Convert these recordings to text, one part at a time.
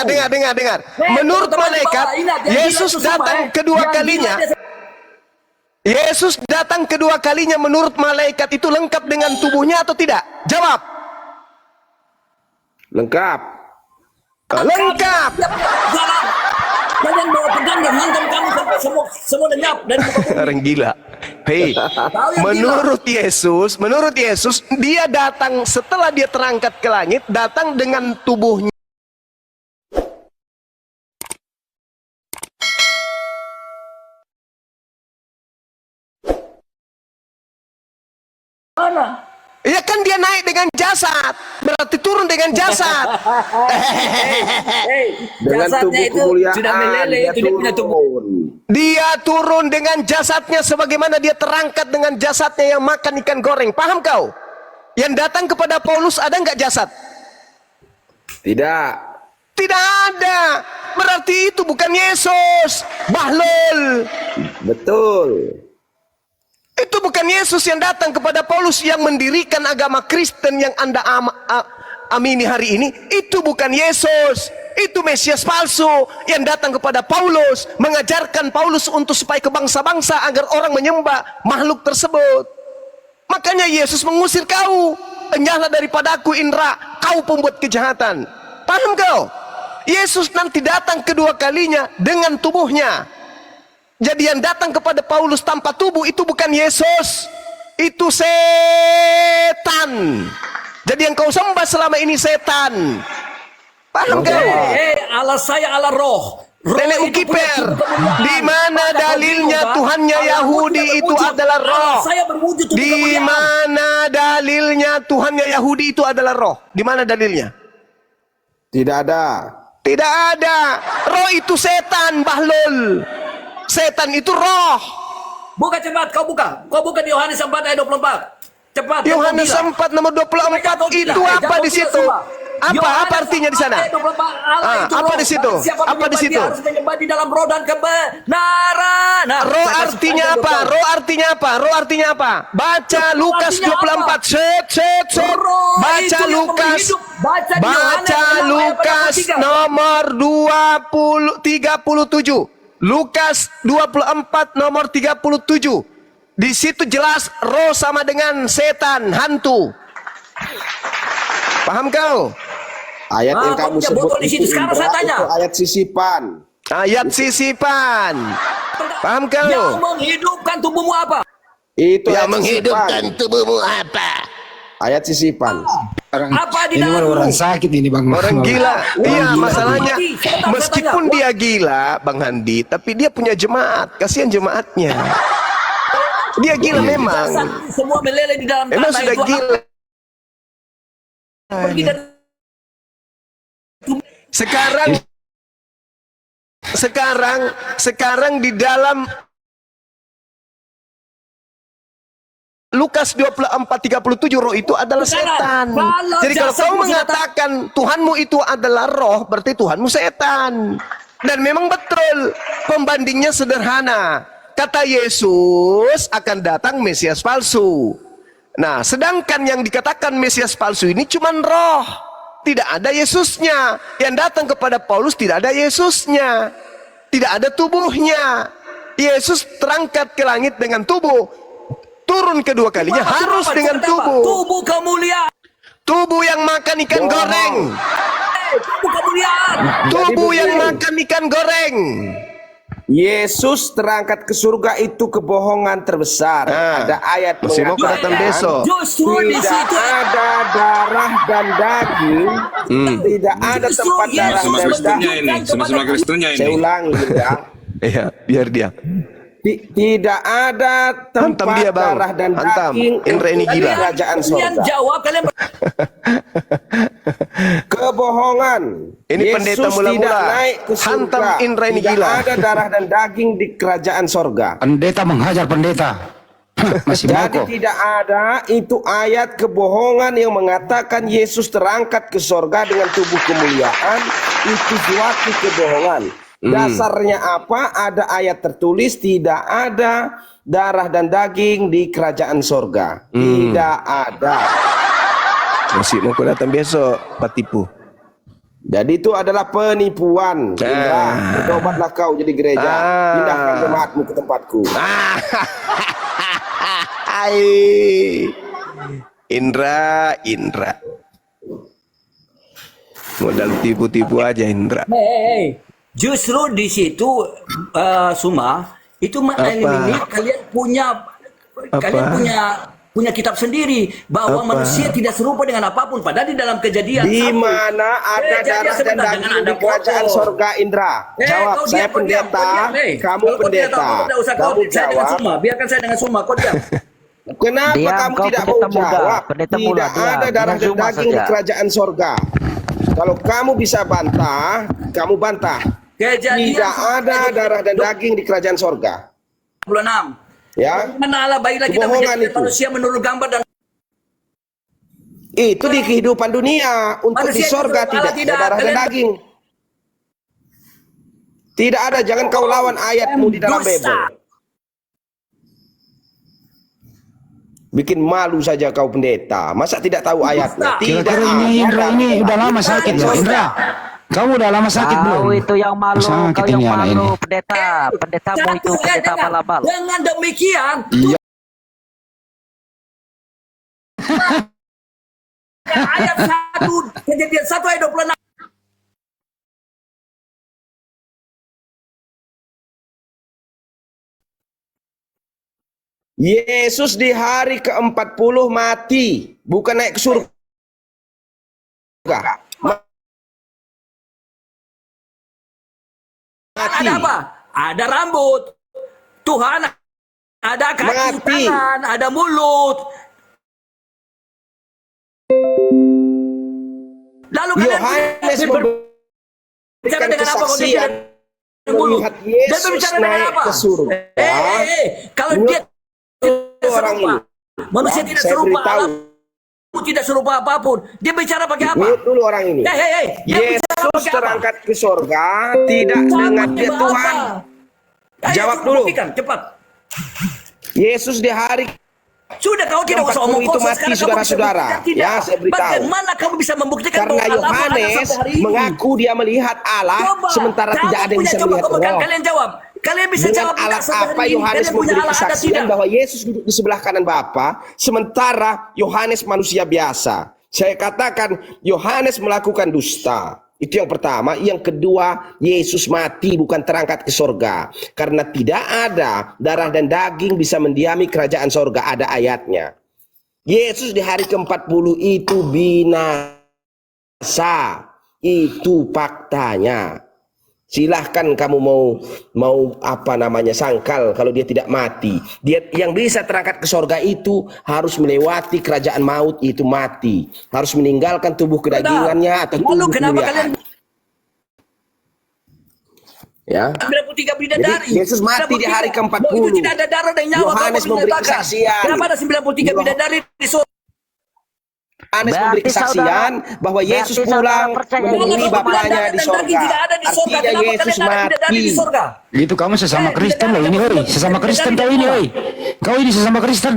dengar. Menurut malaikat, Yesus datang kedua kalinya. Yesus datang kedua kalinya menurut malaikat itu lengkap dengan tubuhnya atau tidak? Jawab. Lengkap. Lengkap. Jangan bawa pedang dan hantam kamu sampai semua lenyap dari muka bumi. Orang gila. Hei, menurut Yesus, dia datang setelah dia terangkat ke langit, datang dengan tubuhnya. Mana? Ya kan dia naik dengan jasad, berarti turun dengan jasad. Dengan Jasadnya tubuh itu kemuliaan sudah meleleh, itu dia punya tubuh. Dia turun dengan jasadnya sebagaimana dia terangkat dengan jasadnya yang makan ikan goreng. Paham kau? Yang datang kepada Paulus ada nggak jasad? Tidak. Tidak ada. Berarti itu bukan Yesus. Bahlul. Betul. Itu bukan Yesus yang datang kepada Paulus yang mendirikan agama Kristen yang Anda amini hari ini. Itu bukan Yesus. Itu Mesias palsu yang datang kepada Paulus, mengajarkan Paulus untuk supaya ke bangsa-bangsa agar orang menyembah makhluk tersebut. Makanya Yesus mengusir kau. Enyahlah daripadaku Indra, kau pembuat kejahatan. Paham kau? Yesus nanti datang kedua kalinya dengan tubuhnya. Jadi yang datang kepada Paulus tanpa tubuh itu bukan Yesus, itu setan. Jadi yang kau sembah selama ini setan. Paham kau? Allah saya Allah roh. Nenek Ukiper, di mana dalilnya Tuhannya Yahudi itu adalah roh? Di mana dalilnya Tuhannya Yahudi itu adalah roh? Di mana dalilnya? Tidak ada. Tidak ada. Roh itu setan, Bahlul. Setan itu roh. Buka cepat, kau buka. Kau buka di Yohanes 4 ayat 24. Cepat. Yohanes 4 nomor 24 itu apa di situ? Apa artinya di sana? Apa di situ? Apa di situ? Harus menyembah di dalam roh dan kebenaran. Roh artinya apa? Roh artinya apa? Roh artinya apa? Baca Lukas 24. Set. Baca Lukas. Baca Lukas nomor 37. Lukas 24 nomor 37. Di situ jelas roh sama dengan setan, hantu. Paham kau? Ayat yang kamu sebut di situ sekarang saya tanya. itu ayat sisipan. Ayat sisipan. Paham kau? Yang menghidupkan tubuhmu apa? Itu Yang ayat menghidupkan sisipan. tubuhmu apa? Ayat sisipan. Apa di Ini dalammu? orang sakit ini Bang. Orang gila. Iya, gila. masalahnya Sebentar, meskipun saya tanya. dia gila, Bang Handi, tapi dia punya jemaat. Kasihan jemaatnya. Dia gila memang. Jasad semua meleleh di dalam Memang tanah sudah itu. gila. Pergi dari Sekarang di dalam Lukas 24:37 roh itu adalah setan. Jadi kalau kau mengatakan Tuhanmu itu adalah roh, berarti Tuhanmu setan. Dan memang betul, pembandingnya sederhana. Kata Yesus akan datang Mesias palsu. Nah, sedangkan yang dikatakan Mesias palsu ini cuma roh. Tidak ada Yesusnya. Yang datang kepada Paulus tidak ada Yesusnya. Tidak ada tubuhnya. Yesus terangkat ke langit dengan tubuh. Turun kedua kalinya harus dengan tubuh. Tubuh kemuliaan. Tubuh yang makan ikan goreng. Tubuh kemuliaan. Tubuh yang makan ikan goreng. Yesus terangkat ke surga itu kebohongan terbesar. Ada ayat masih mau datang besok. Justru di tidak situ ada darah dan daging, tidak ada tempat darah dan daging. Sama-sama Kristonya Saya ini. ulangi ya. Iya, biar dia. Tidak ada Hantam tempat dia, Bang. darah dan Hantam. daging Indra ini untuk gila. kerajaan kalian surga. jawab kalian Kebohongan. Ini Yesus pendeta mula-mula. tidak naik ke surga. Hantam Indra ini tidak gila. ada darah dan daging di kerajaan surga. Pendeta menghajar pendeta. Masih Jadi mogok. tidak ada itu ayat kebohongan yang mengatakan Yesus terangkat ke surga dengan tubuh kemuliaan. Itu suatu kebohongan. Dasarnya apa? Ada ayat tertulis tidak ada darah dan daging di kerajaan surga. Tidak ada. Masih mau datang besok, Pak Tipu. Jadi itu adalah penipuan. Indra, bertobatlah kau jadi gereja. Pindahkan jemaatmu ke tempatku. Hai. Indra. Modal tipu-tipu aja Indra. Hei, justru di situ Suma itu mengeliminir kalian punya kitab sendiri bahwa manusia tidak serupa dengan apapun. Padahal di dalam Kejadian Di 1, mana ada darah dan daging di kerajaan sorga, Indra? Jawab, saya pendeta, kamu pendeta. Kamu jawab. Biarkan saya dengan Suma, kau diam. Kenapa Diam, kamu kau tidak pendeta mau muda, jawab? pendeta muda, Tidak diam. ada darah dan Dengan daging di saja. kerajaan sorga. Kalau kamu bisa bantah, kamu bantah. Kejadian Tidak ada darah dan daging di kerajaan sorga. 26. Ya, Mana Allah baiklah kita Kebohongan menjadi itu. manusia menurut gambar dan itu di kehidupan dunia. Untuk di Manusia sorga itu Allah tidak ada tidak. darah dan Kalian- daging. Tidak ada. Jangan kau lawan ayatmu di dalam Dusta. Bible. Bikin malu saja kau pendeta. Masa tidak tahu ayatnya? Tidak Kira-kira ini Indra ini udah lama sakit ya Indra. Kamu udah lama sakit belum? Kau itu yang malu, Sakit kau yang ini anak malu, ini. pendeta. Pendetamu itu pendeta bal-bal. Dengan demikian, ayat 1, Kejadian 1 ayat 26. Yesus di hari ke-40 mati. Bukan naik ke surga. Mati. Ada apa? Ada rambut. Tuhan ada kaki, Mati. tangan, ada mulut. Lalu kalian Yohanes berbicara memberikan dengan apa kalau dia kesaksian tidak mulut? melihat Dan Yesus berbicara dengan naik apa? ke surga. Kalau dia tidak Orang serupa, ini. manusia Ya, tidak saya serupa, beritahu. Allah tidak serupa apapun. Dia bicara pakai apa? Mute dulu orang ini. Dia bicara Yesus pakai apa? terangkat ke surga tidak Sama dengan dia apa? Tuhan. Ayo, Jawab coba dulu. buktikan, cepat. Yesus di hari Sudah kau tidak usah 40 omong itu kosong, mati, sekarang kamu bisa saudara-saudara. buktikan tidak. Ya, saya beritahu. Bagaimana kamu bisa membuktikan karena bahwa Allah ada Yohanes sampai hari ini? mengaku dia melihat Allah Coba, sementara kamu tidak ada yang punya, bisa coba, melihat coba, Allah. Kalian jawab. Kalian bisa Dengan jawab tidak alat sampai apa hari ini. Yohanes Kalian punya memberi Allah ada kesaksian tidak? bahwa Yesus duduk di sebelah kanan Bapa, sementara Yohanes manusia biasa. Saya katakan Yohanes melakukan dusta. Itu yang pertama. Yang kedua, Yesus mati bukan terangkat ke sorga. Karena tidak ada darah dan daging bisa mendiami kerajaan sorga. Ada ayatnya. Yesus di hari ke-40 itu binasa. Itu faktanya. Silahkan kamu mau apa namanya sangkal kalau dia tidak mati. Dia yang bisa terangkat ke sorga itu harus melewati kerajaan maut, itu mati. Harus meninggalkan tubuh kedagingannya atau Lalu tubuh kenapa kemuliaan. kalian Ya. 93 bidadari? Jadi, Yesus mati di hari ke-40. Itu tidak ada darah dan nyawa. Yohanes kamu memberi menyatakan. kesaksian. Kenapa ada 93 bidadari di surga? Yohanes Berarti memberi kesaksian bahwa Yesus berarti saudara pulang percaya menemui Kenapa Bapaknya darah di dan sorga. daging tidak ada di surga? Artinya Kenapa Yesus kalian ada bidadari mati. di surga? Itu kamu sesama Kristen loh ini, oi. Sesama Kristen kau ini, oi. Kau ini sesama Kristen.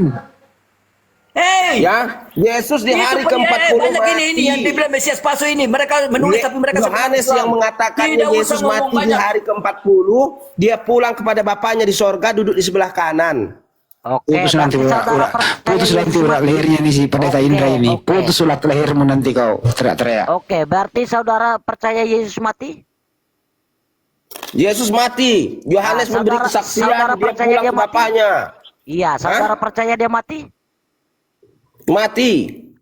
Hei! Ya, Yesus di Itu hari punya- ke-40 banyak ini yang mati. dibilang Mesias palsu ini. Mereka menulis tapi mereka Yohanes sebenarnya yang Islam. mengatakan Tidak usah Yesus ngomong mati di banyak. hari ke-40, dia pulang kepada Bapaknya di sorga, duduk di sebelah kanan. Oke, Putus nanti berarti urat, saudara urat. percaya Putus nanti Yesus urat mati. lehernya nih si pendeta Oke, Indra ini. oke. Putus urat lehermu nanti kau teriak-teriak. Oke, berarti saudara percaya Yesus mati? Yesus mati. Yohanes Nah, memberi saudara- kesaksian saudara dia percaya pulang dia ke mati? Bapaknya. Iya, saudara percaya dia mati? Mati.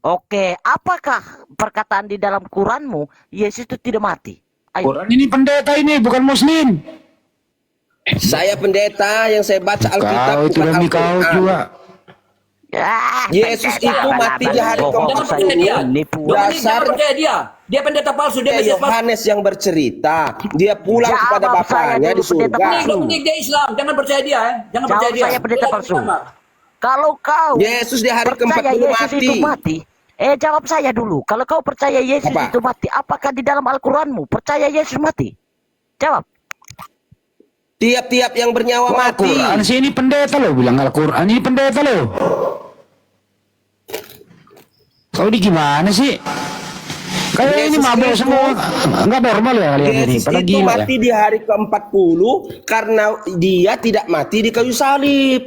Oke, apakah perkataan di dalam Quranmu Yesus itu tidak mati? Ayo. Quran ini pendeta ini bukan muslim. Saya pendeta yang saya baca Alkitab Kau itu bukan demi kau Al-Quran. juga. pendeta, Yesus itu mati di hari bohong Jangan ke-40. percaya dia. Nipu. Dominic, Dasar- jangan percaya dia. Dia pendeta palsu. Dia Mesias palsu. Yohanes yang bercerita, dia pulang Jawab kepada saya Bapaknya dulu, di surga. pendeta palsu. Dominic dia Islam. Jangan percaya dia. Jangan Jawab percaya dia. saya pendeta Dia palsu. pertama. Kalau kau Yesus di hari percaya ke-40 Yesus mati. itu mati, jawab saya dulu. Kalau kau percaya Yesus Apa? itu mati, apakah di dalam Al-Quranmu percaya Yesus mati? Jawab. Tiap-tiap yang bernyawa Wah, mati. Al-Quran sih ini pendeta loh, bilang Al-Quran ini pendeta loh. Kau ini gimana sih? Kayak ini mabuk semua. Enggak normal ya kalian ini. Yesus Pada itu gila ya. mati di hari ke-40 karena dia tidak mati di kayu salib.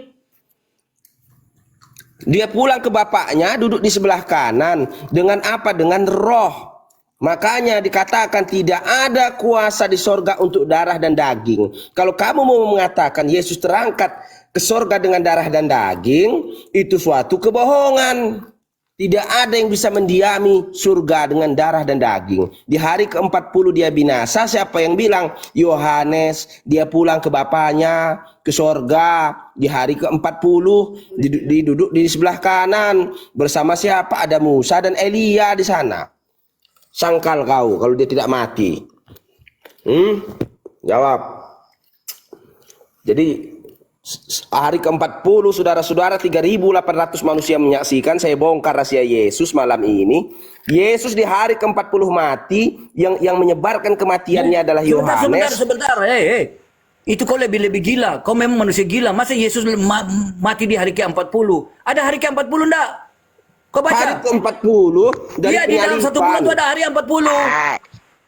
Dia pulang ke Bapaknya, duduk di sebelah kanan. Dengan apa? Dengan roh. Makanya dikatakan tidak ada kuasa di sorga untuk darah dan daging. Kalau kamu mau mengatakan Yesus terangkat ke sorga dengan darah dan daging, itu suatu kebohongan. Tidak ada yang bisa mendiami surga dengan darah dan daging. Di hari ke-40 dia binasa. Siapa yang bilang? Yohanes. Dia pulang ke Bapaknya, ke sorga. Di hari ke-40 duduk di sebelah kanan. Bersama siapa? Ada Musa dan Elia di sana. Sangkal kau kalau dia tidak mati. Jawab. Jadi hari ke-40 saudara-saudara 3.800 manusia menyaksikan. Saya bongkar rahasia Yesus malam ini. Yesus di hari ke-40 mati. Yang menyebarkan kematiannya adalah Yohanes. Sebentar. Itu kau lebih gila. Kau memang manusia gila. Masa Yesus mati di hari ke-40? Ada hari ke-40 enggak? Kau baca. Hari ke-40 dari Iya, di dalam satu bulan itu ada hari 40.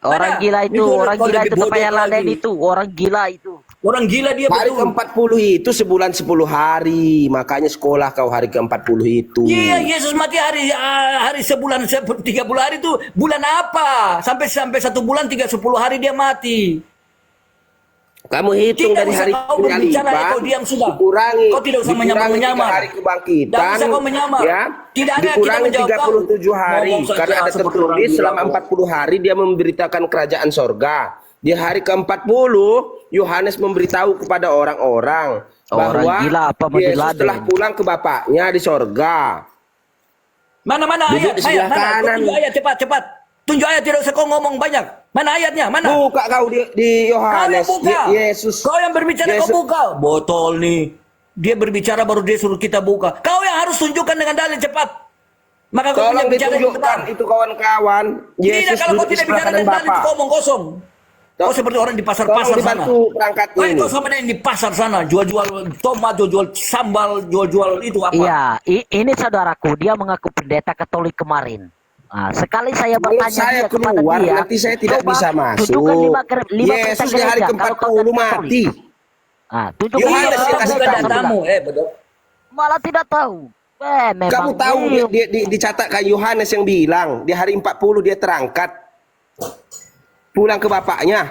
Orang Ada. gila itu, Itu orang kau gila lebih itu bodoh Tapaya Laden lagi. itu, orang gila itu. Orang gila dia Hari betul. ke-40 itu sebulan 10 hari. Makanya sekolah kau hari ke-40 itu. Iya, Yesus mati hari sebulan 30 hari itu bulan apa? Sampai 1 bulan 10 hari dia mati. Kamu hitung Tidak dari usah hari kau berbicara, penyaliban, kau diam sudah. dikurangi, Kau tidak usah dikurangi menyamar. 3 hari kebangkitan, Tidak usah kau menyamar. ya, Tidak ada yang dikurangi kita menjawab 37 hari, ngomong saja karena ada seperti orang tertulis gila selama kau. 40 hari dia memberitakan kerajaan sorga. Di hari ke-40, Yohanes memberitahu kepada orang-orang Orang bahwa gila apa mau Yesus diladen? telah pulang ke Bapaknya di sorga. Mana Duduk ayat? di sebelah Mana? Kau kanan. tunjuk ayat cepat. Tunjuk ayat, tidak usah kau ngomong banyak. Mana ayatnya? Mana? Buka kau di Kau yang Yohanes, buka. Yesus. Kau yang berbicara Yesus- kau buka. Botol nih. Dia berbicara baru dia suruh kita buka. Kau yang harus tunjukkan dengan dalil cepat. Maka kau punya Tolong bicara yang ditunjukkan tepat. itu kawan-kawan. Tidak, Yesus kalau kau duduk di tidak sebelah bicara kanan dengan dalil itu Bapa. kau omong kosong. Kau seperti orang di pasar-pasar Tolong sana. dibantu perangkatnya Kau ini. itu sama dengan di pasar sana. Jual-jual tomat, jual-jual sambal, jual-jual itu apa. Iya, ini saudaraku, dia mengaku pendeta Katolik kemarin. Nah, sekali saya Kalau bertanya saya dia kepada keluar, dia, nanti saya tidak coba bisa masuk. tunjukkan lima Yesus perintah di hari gereja, kalau kau ke-40 jadi mati. Katolik. Nah, tunjukkan Yohanes lima yang perintah kasih bukan gereja, tahu. saya datamu. bilang. Betul. Malah tidak tahu. Memang Kamu tahu dicatatkan Yohanes yang bilang di hari 40 dia terangkat pulang ke Bapaknya,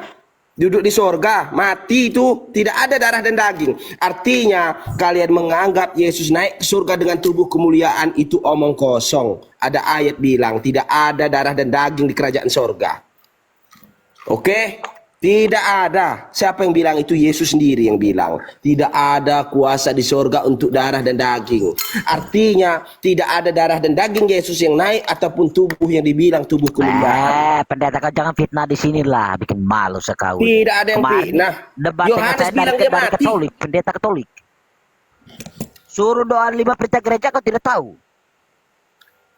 duduk di sorga, mati itu tidak ada darah dan daging. Artinya kalian menganggap Yesus naik ke surga dengan tubuh kemuliaan itu omong kosong. Ada ayat bilang tidak ada darah dan daging di kerajaan sorga. Oke? Tidak ada. Siapa yang bilang itu? Yesus sendiri yang bilang. Tidak ada kuasa di sorga untuk darah dan daging. Artinya tidak ada darah dan daging Yesus yang naik ataupun tubuh yang dibilang tubuh kemuliaan. Pendeta kau jangan fitnah di sinilah, bikin malu sekali. Tidak ada yang fitnah. Debat dengan Yohanes saya bilang dari dia mati. Katolik, pendeta Katolik. Suruh doa 5 perintah gereja kau tidak tahu.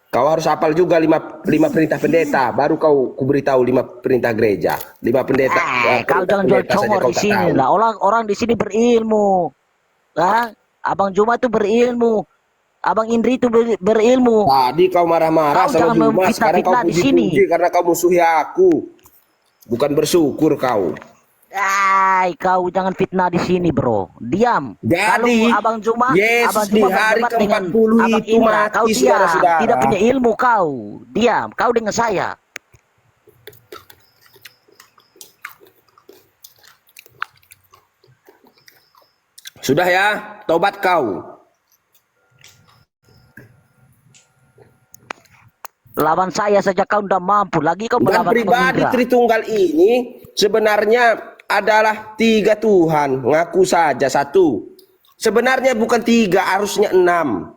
Kau harus hafal juga lima perintah pendeta. Baru kau kuberitahu 5 perintah gereja. 5 pendeta. Kau jangan jual pendeta saja comor kau di tak sini tahu. lah. Orang di sini berilmu. Hah? Abang Juma itu berilmu. Abang Indri itu berilmu. Tadi kau marah-marah Kau sama jangan Juma. memfitnah-fitnah Sekarang kau di sini. puji-puji karena kau musuhi aku. Bukan bersyukur kau. Kau jangan fitnah di sini, bro. Diam. Jadi, kalau Abang Juma, Yesus Abang di Juma hari berdebat dengan ke-40 Abang itu Indra, mati, kau diam. saudara-saudara. Tidak punya ilmu kau. Diam. Kau dengan saya. Sudah ya, tobat kau. Lawan saya saja kau tidak mampu. Lagi kau Dan melawan Abang pribadi Indra. Tritunggal ini sebenarnya adalah 3 Tuhan. Ngaku saja 1. Sebenarnya bukan 3, harusnya 6.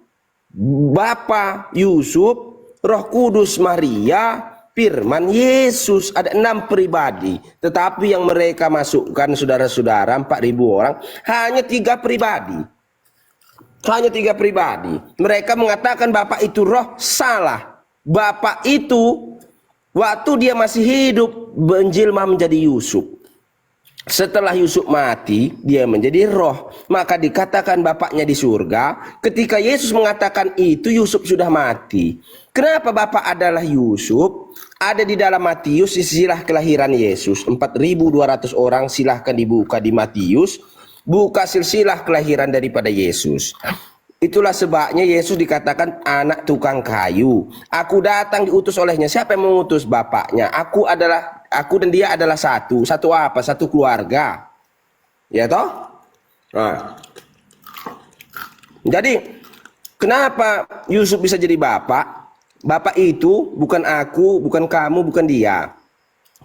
Bapa, Yusuf, Roh Kudus, Maria, Firman, Yesus. Ada 6 pribadi. Tetapi yang mereka masukkan saudara-saudara 4.000 orang hanya 3 pribadi. Hanya 3 pribadi. Mereka mengatakan Bapa itu roh, salah. Bapa itu waktu dia masih hidup menjelma menjadi Yusuf. Setelah Yusuf mati, dia menjadi roh. Maka dikatakan bapaknya di surga. Ketika Yesus mengatakan itu, Yusuf sudah mati. Kenapa Bapak adalah Yusuf? Ada di dalam Matius silsilah kelahiran Yesus. 4.200 orang, silahkan dibuka di Matius. Buka silsilah kelahiran daripada Yesus. Itulah sebabnya Yesus dikatakan anak tukang kayu. Aku datang diutus olehnya. Siapa yang mengutus? Bapaknya. Aku dan dia adalah satu. Satu apa? Satu keluarga. Ya toh? Nah. Jadi kenapa Yusuf bisa jadi bapak? Bapak itu bukan aku, bukan kamu, bukan dia.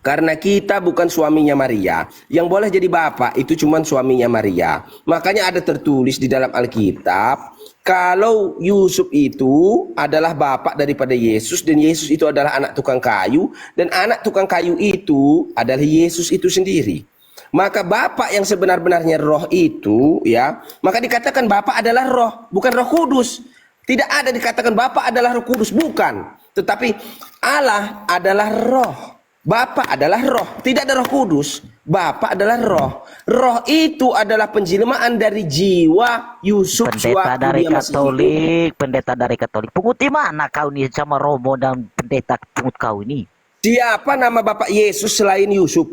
Karena kita bukan suaminya Maria. Yang boleh jadi bapak itu cuma suaminya Maria. Makanya ada tertulis di dalam Alkitab, kalau Yusuf itu adalah bapak daripada Yesus, dan Yesus itu adalah anak tukang kayu, dan anak tukang kayu itu adalah Yesus itu sendiri. Maka bapak yang sebenar-benarnya roh itu, ya, maka dikatakan bapak adalah roh, bukan Roh Kudus. Tidak ada dikatakan Bapa adalah Roh Kudus, bukan. Tetapi Allah adalah roh. Bapa adalah roh, tidak ada Roh Kudus. Bapa adalah roh. Roh itu adalah penjelmaan dari jiwa Yusuf Pendeta sewaktu dari dia masih hidup. Katolik, pendeta dari Katolik. Pungut di mana kau nih sama Romo dan pendeta pungut kau ini? Siapa nama Bapak Yesus selain Yusuf?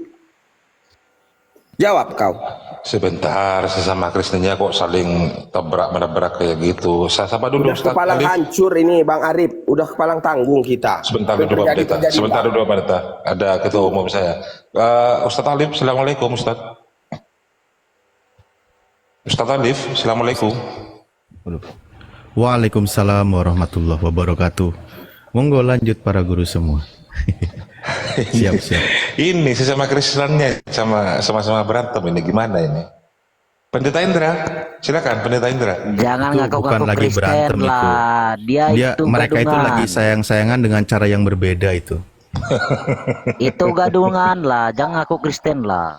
Jawab kau. Sebentar, sesama Kristennya kok saling menabrak kayak gitu. Sama dulu Udah Ustaz kepala Alif. hancur ini Bang Arif. Udah kepala tanggung kita. Sebentar dulu Pak Pendeta. Sebentar dulu Pak Pendeta. Ada ketua umum saya. Ustaz Alif, Assalamualaikum Ustaz. Ustaz Alif, Assalamualaikum. Waalaikumsalam warahmatullahi wabarakatuh. Monggo lanjut para guru semua. Siap. Ini sesama Kristennya sama-sama berantem ini gimana ini? Pendeta Indra, silakan Pendeta Indra. Jangan Itu bukan ngaku-ngaku lagi Kristen berantem itu. lah. Dia itu Mereka itu gadungan. lagi sayang-sayangan dengan cara yang berbeda itu. Itu gadungan lah. Jangan ngaku Kristen lah.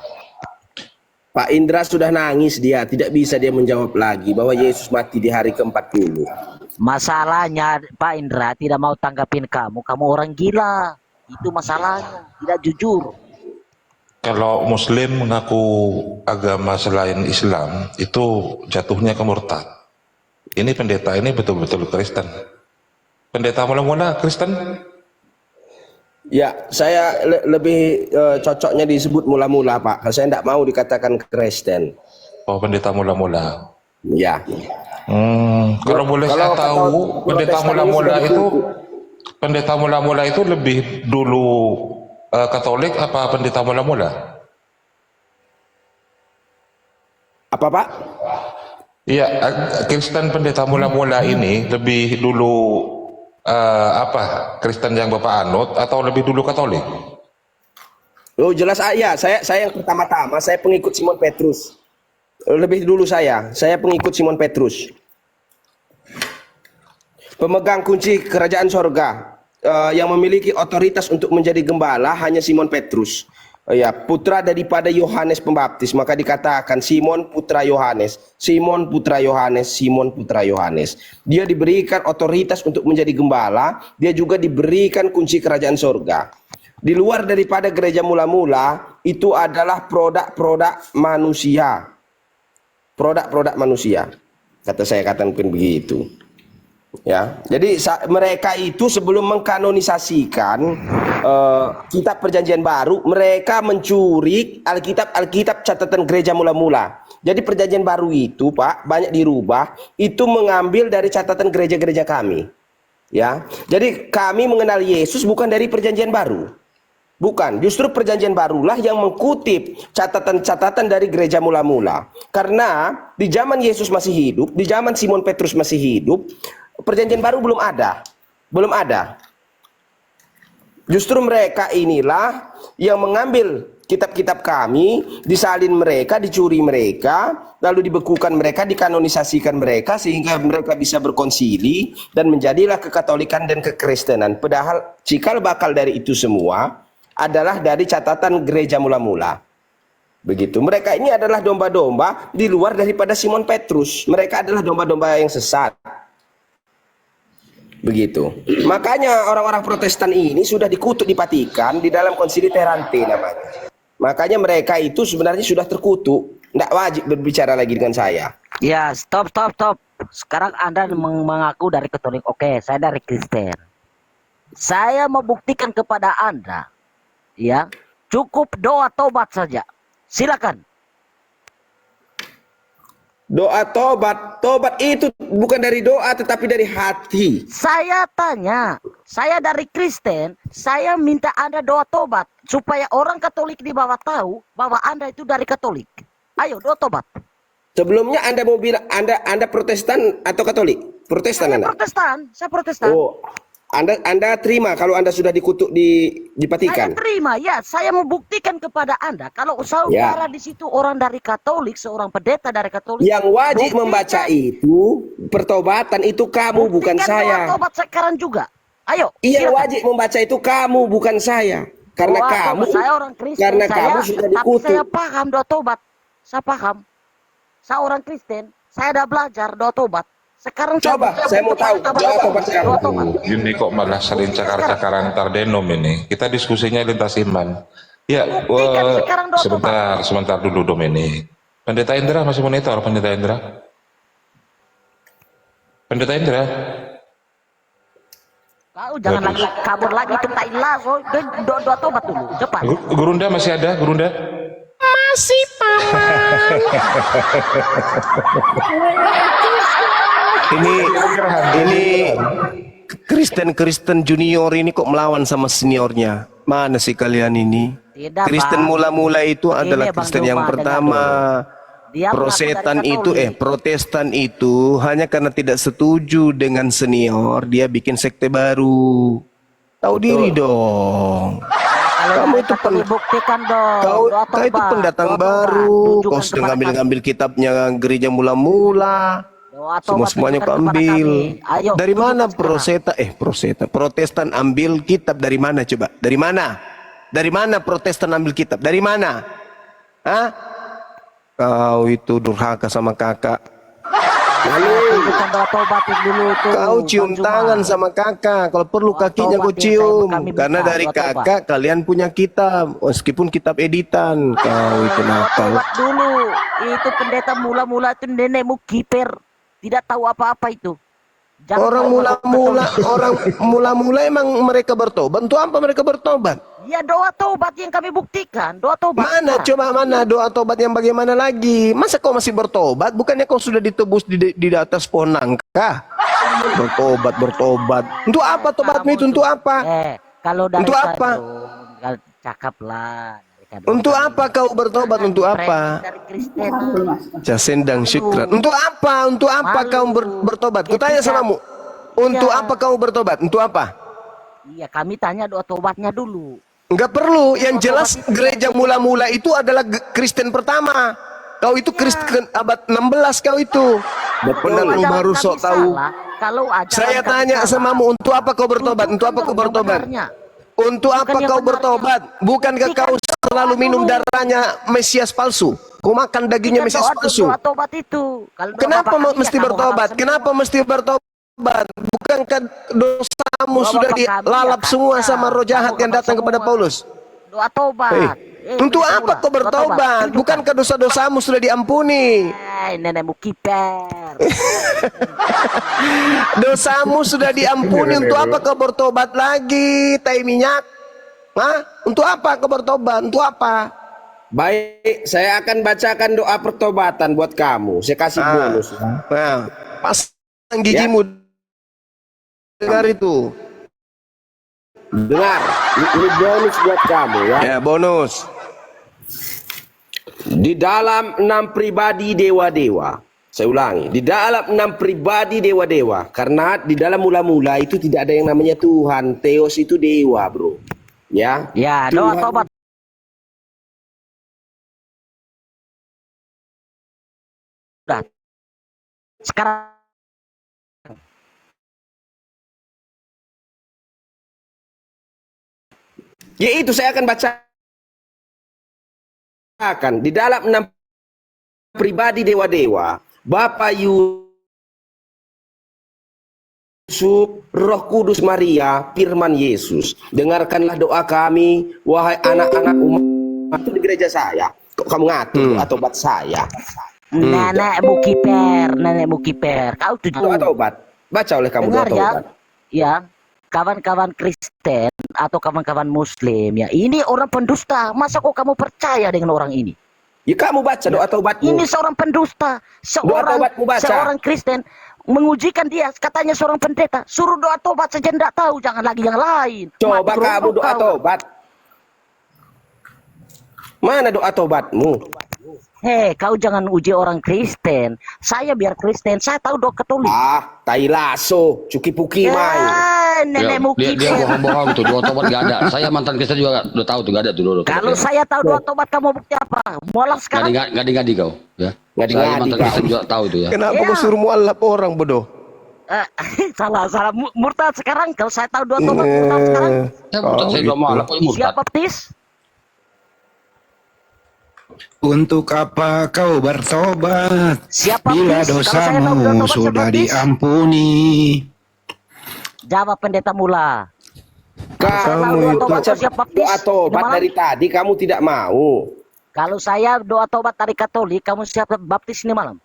Pak Indra sudah nangis dia. Tidak bisa dia menjawab lagi bahwa Yesus mati di hari ke-40. Masalahnya Pak Indra tidak mau tanggapin kamu. Kamu orang gila. Itu masalahnya. Tidak jujur. Kalau Muslim mengaku agama selain Islam itu jatuhnya ke murtad. Ini pendeta ini betul-betul Kristen. Pendeta mula-mula Kristen? Ya, saya lebih cocoknya disebut mula-mula Pak. Karena saya tidak mau dikatakan Kristen. Oh, pendeta mula-mula. Ya. Kalau boleh saya tahu, pendeta mula-mula itu lebih dulu Katolik apa pendeta mula-mula? Apa Pak? Iya, Kristen pendeta mula-mula ini lebih dulu Kristen yang Bapak anut atau lebih dulu Katolik? Oh jelas ya, saya yang pertama-tama saya pengikut Simon Petrus. Lebih dulu saya pengikut Simon Petrus. Pemegang kunci kerajaan sorga. Yang memiliki otoritas untuk menjadi gembala hanya Simon Petrus. Ya, putra daripada Yohanes Pembaptis, maka dikatakan Simon putra Yohanes, Simon putra Yohanes, Simon putra Yohanes. Dia diberikan otoritas untuk menjadi gembala, dia juga diberikan kunci kerajaan sorga. Di luar daripada gereja mula-mula itu adalah produk-produk manusia. Produk-produk manusia. Kata saya katakan begitu. Ya, jadi mereka itu sebelum mengkanonisasikan kitab Perjanjian Baru, mereka mencuri Alkitab catatan gereja mula-mula. Jadi Perjanjian Baru itu, Pak, banyak dirubah, itu mengambil dari catatan gereja-gereja kami. Ya, jadi kami mengenal Yesus bukan dari Perjanjian Baru. Bukan, justru Perjanjian Barulah yang mengutip catatan-catatan dari gereja mula-mula. Karena di zaman Yesus masih hidup, di zaman Simon Petrus masih hidup, Perjanjian Baru belum ada. Belum ada. Justru mereka inilah yang mengambil kitab-kitab kami, disalin mereka, dicuri mereka, lalu dibekukan mereka, dikanonisasikan mereka, sehingga mereka bisa berkonsili, dan menjadilah kekatolikan dan kekristenan. Padahal cikal bakal dari itu semua adalah dari catatan gereja mula-mula. Begitu. Mereka ini adalah domba-domba di luar daripada Simon Petrus. Mereka adalah domba-domba yang sesat. Begitu. Makanya orang-orang Protestan ini sudah dikutuk, dipatikan di dalam Konsili Terante namanya. Makanya mereka itu sebenarnya sudah terkutuk. Tidak wajib berbicara lagi dengan saya. Ya, stop. Sekarang Anda mengaku dari Katolik. Oke, saya dari Kristen. Saya membuktikan kepada Anda, ya, cukup doa tobat saja. Silakan. Doa tobat, tobat itu bukan dari doa tetapi dari hati. Saya tanya, saya dari Kristen, saya minta Anda doa tobat supaya orang Katolik di bawah tahu bahwa Anda itu dari Katolik. Ayo doa tobat. Sebelumnya Anda mau bilang Anda Protestan atau Katolik? Protestan Anda? Saya Protestan. Oh, Anda terima kalau Anda sudah dikutuk Saya dipatikan. terima, ya. Saya membuktikan kepada Anda kalau saudara di situ orang dari Katolik, seorang pendeta dari Katolik. Yang wajib buktikan- membaca itu pertobatan itu kamu bukan buktikan saya. doa tobat sekarang juga. Ayo. Yang silakan. wajib membaca itu kamu bukan saya. Karena Doa kamu tobat. Saya orang Kristen, karena saya, kamu sudah tapi dikutuk. saya paham doa tobat. Saya paham. Saya orang Kristen, saya udah belajar doa tobat. Sekarang Coba, saya mau tahu doa tobat sekarang. Doa tobat. Ini kok malah sering cakar-cakaran antar denom ini. Kita diskusinya lintas iman. Ya, Buktikan sekarang doa sebentar dulu Domini. Pendeta Indra masih monitor, Pendeta Indra. Pendeta Indra. Kau jangan lagi kabur lagi ke Thailand. So, doa tobat dulu, cepat. Gurunda masih ada, Gurunda? Ini Kristen junior ini kok melawan sama seniornya. Mana sih kalian ini? Tidak, Kristen Bang. mula-mula itu Ini, adalah Bang Kristen Juma, yang dengar pertama. Dia mengaku Protesan dari itu Katolik. Protestan itu hanya karena tidak setuju dengan senior, dia bikin sekte baru. Tahu diri dong. Kalau Kamu dari itu Katolik, buktikan dong. Kau, doa kau itu tobat, pendatang doa tobat. baru. Tunjukkan Kau sedang kepada ngambil-ngambil kitabnya gereja mula-mula. kami. Doa tobat, Semuanya tunjukkan kau kepada ambil. kami. Ayo, Dari mana tunjukkan sekarang. Protestan ambil kitab dari mana coba? Dari mana? Dari mana Protestan ambil kitab? Dari mana? Hah? Kau itu durhaka sama kakak. Tunjukkan doa tobat dulu tuh. Kau cium Bang Juma. tangan sama kakak. Kalau perlu Doa kakinya kau tobat yang cium. kami minta, Karena dari doa tobat. kakak kalian punya kitab. Meskipun kitab editan. Kau itu Doa nakal. tobat dulu. Itu pendeta mula-mula itu nenekmu kiper. Tidak tahu apa-apa itu. Jangan Orang kau mula-mula, betul. orang mula-mula emang mereka bertobat. Untuk apa mereka bertobat? Ya doa tobat yang kami buktikan. Doa tobat. Mana? Nah, Coba mana doa tobat yang bagaimana lagi? Masa kau masih bertobat? Bukannya kau sudah ditebus di atas pohon nangka? Bertobat. Untuk apa tobatmu itu? Untuk apa? Kalau dari Untuk apa? Cakaplah. Untuk apa kau bertobat? Untuk apa? Dari Kristen. Jasendang syukran. Untuk apa? Untuk apa kau bertobat? Kutanya samamu. Untuk Ya. apa kau bertobat? Untuk apa? Iya, kami tanya doa tobatnya dulu. Enggak perlu. Yang jelas gereja mula-mula itu adalah Kristen pertama. Kau itu Kristen abad 16 kau itu. Benar lu Ajaran baru kami sok tahu. salah, kalau ajaran Saya kami tanya salah, samamu, untuk apa kau bertobat? Untuk apa kau tunjukkan dong bertobat? yang benarnya. Untuk apa Bukan yang kau benarnya. bertobat? Bukankah kau selalu minum darahnya Mesias palsu? Kau makan dagingnya Buktikan Mesias palsu? doa tobat itu. Kalau doa Kenapa Bapak kami, mesti ya kamu bertobat? halal semua. Kenapa mesti bertobat? Bukankah dosamu Doa sudah Bapak kami, dilalap ya semua kan? sama roh jahat Kamu yang datang halal kepada semua. Paulus? Doa tobat. Untuk begitu apa pula. kau Doa tobat. bertobat? Tunjukkan. Bukankah dosa-dosamu sudah diampuni? Nenekmu kiper. Dosamu sudah diampuni. Untuk apa kau bertobat lagi? Tai minyak. Hah? Untuk apa kau bertobat? Untuk apa? Baik, saya akan bacakan doa pertobatan buat kamu. Saya kasih bonus. Nah, pasang gigimu. Dengar itu. Dengar, ini bonus buat kamu ya. Ya, bonus. Di dalam 6 pribadi dewa-dewa. Saya ulangi, di dalam 6 pribadi dewa-dewa. Karena di dalam mula-mula itu tidak ada yang namanya Tuhan. Theos itu dewa, bro. Ya. Ya, doa Tuhan- tobat. Udah. Sekarang Yaitu saya akan bacakan di dalam 6 pribadi dewa-dewa, Bapa Yusuf, Roh Kudus Maria, Firman Yesus. Dengarkanlah doa kami, wahai anak-anak umat. Itu di gereja saya. Kok kamu ngatur doa tobat saya? nenekmu kiper. Kau tuh Doa tobat. Baca oleh kamu doa dengar ya. tobat. Ya. kawan-kawan Kristen atau kawan-kawan Muslim ya, ini orang pendusta. Masa kok kamu percaya dengan orang ini? Ya kamu baca doa taubatmu. Ini seorang pendusta, taubatmu baca. seorang Kristen mengujikan dia, katanya seorang pendeta, suruh doa tobat saja tidak tahu, jangan lagi yang lain. Coba Mati kamu gerobak doa kau. taubat. Mana doa taubatmu? Hei, kau jangan uji orang Kristen. Saya biar Kristen, saya tahu doa Katolik. Ah, tai lasso, cuki-puki mai. Nenekmu Dia kita. bohong-bohong tuh, doa tobat gak ada. Saya mantan Kristen juga udah tahu tuh gak ada tuh doa tobat. Kalau saya tahu doa tobat, kamu bukti apa? Mualaf sekarang. Ngadi-ngadi kau, ya. Ngadi-ngadi Saya mantan kau. Kristen juga tahu tuh ya. Kenapa Iya. kau suruh mualaf orang bodoh? Salah. Murtad sekarang. Kalau saya tahu doa tobat, murtad sekarang. Saya belum mau, kok murtad. Siap baptis? Untuk apa kau bertobat Siap bila baptis? Kalau saya tahu doa dosamu tobat, siap sudah baptis? diampuni? Jawab pendeta mula. Saya tahu Kamu doa itu tobat, siap baptis. doa tobat Ini malam. dari tadi kamu tidak mau. Kalau saya doa tobat dari Katolik, kamu siap baptis ini malam?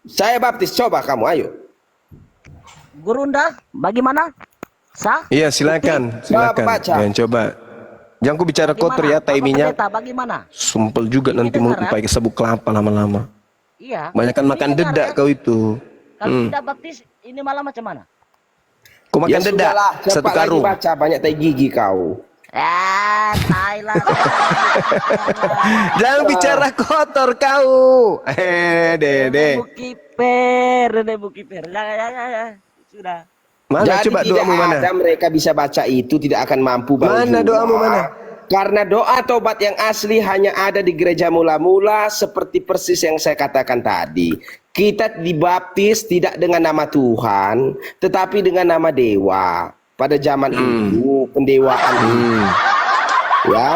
Saya baptis, coba kamu, ayo. Gurunda, bagaimana? Sah? Iya silakan, silakan. Baca. Coba. Jangan ku bicara Bagaimana? kotor ya, Bapak taiminya. pendeta, bagaimana? Sumpel juga Ini nanti mau dengar, pakai sabuk kelapa lama-lama. Iya. Banyakan Ini makan dengar, dedak ya? kau itu. Kalau tidak baptis, ini malam macam mana? Kau makan dedak sudahlah, satu cepat lagi karung. baca, banyak tai gigi kau. Thailand. Jangan bicara kotor kau. Dede. Bukiper. Ya. Sudah. Mana Jadi coba tidak doamu mana? ada mereka bisa baca itu, tidak akan mampu Bang Mana Juma. doamu mana? Karena doa tobat yang asli hanya ada di gereja mula-mula, seperti persis yang saya katakan tadi. Kita dibaptis tidak dengan nama Tuhan, tetapi dengan nama dewa. Pada zaman itu pendewaan itu. Ya.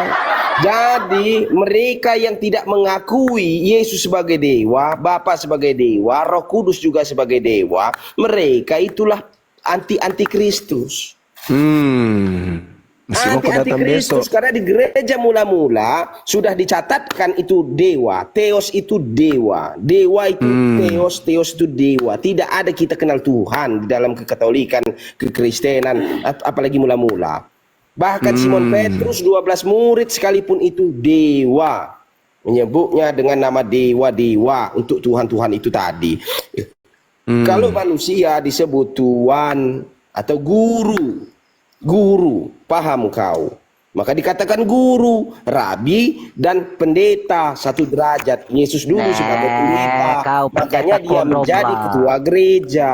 Jadi mereka yang tidak mengakui Yesus sebagai dewa, Bapa sebagai dewa, Roh Kudus juga sebagai dewa, mereka itulah anti-Kristus. Mesti mau kau datang besok. Anti-Kristus karena di gereja mula-mula sudah dicatatkan itu dewa, Theos itu dewa, dewa itu Theos, Theos itu dewa. Tidak ada kita kenal Tuhan di dalam kekatolikan, kekristenan, apalagi mula-mula. Bahkan Simon Petrus 12 murid sekalipun itu dewa. Menyebutnya dengan nama dewa-dewa untuk Tuhan-Tuhan itu tadi. Kalau manusia disebut Tuhan atau guru, paham kau? Maka dikatakan guru, rabi, dan pendeta satu derajat. Yesus dulu sebagai pendeta, kau makanya pendeta dia menjadi kondom, ketua gereja.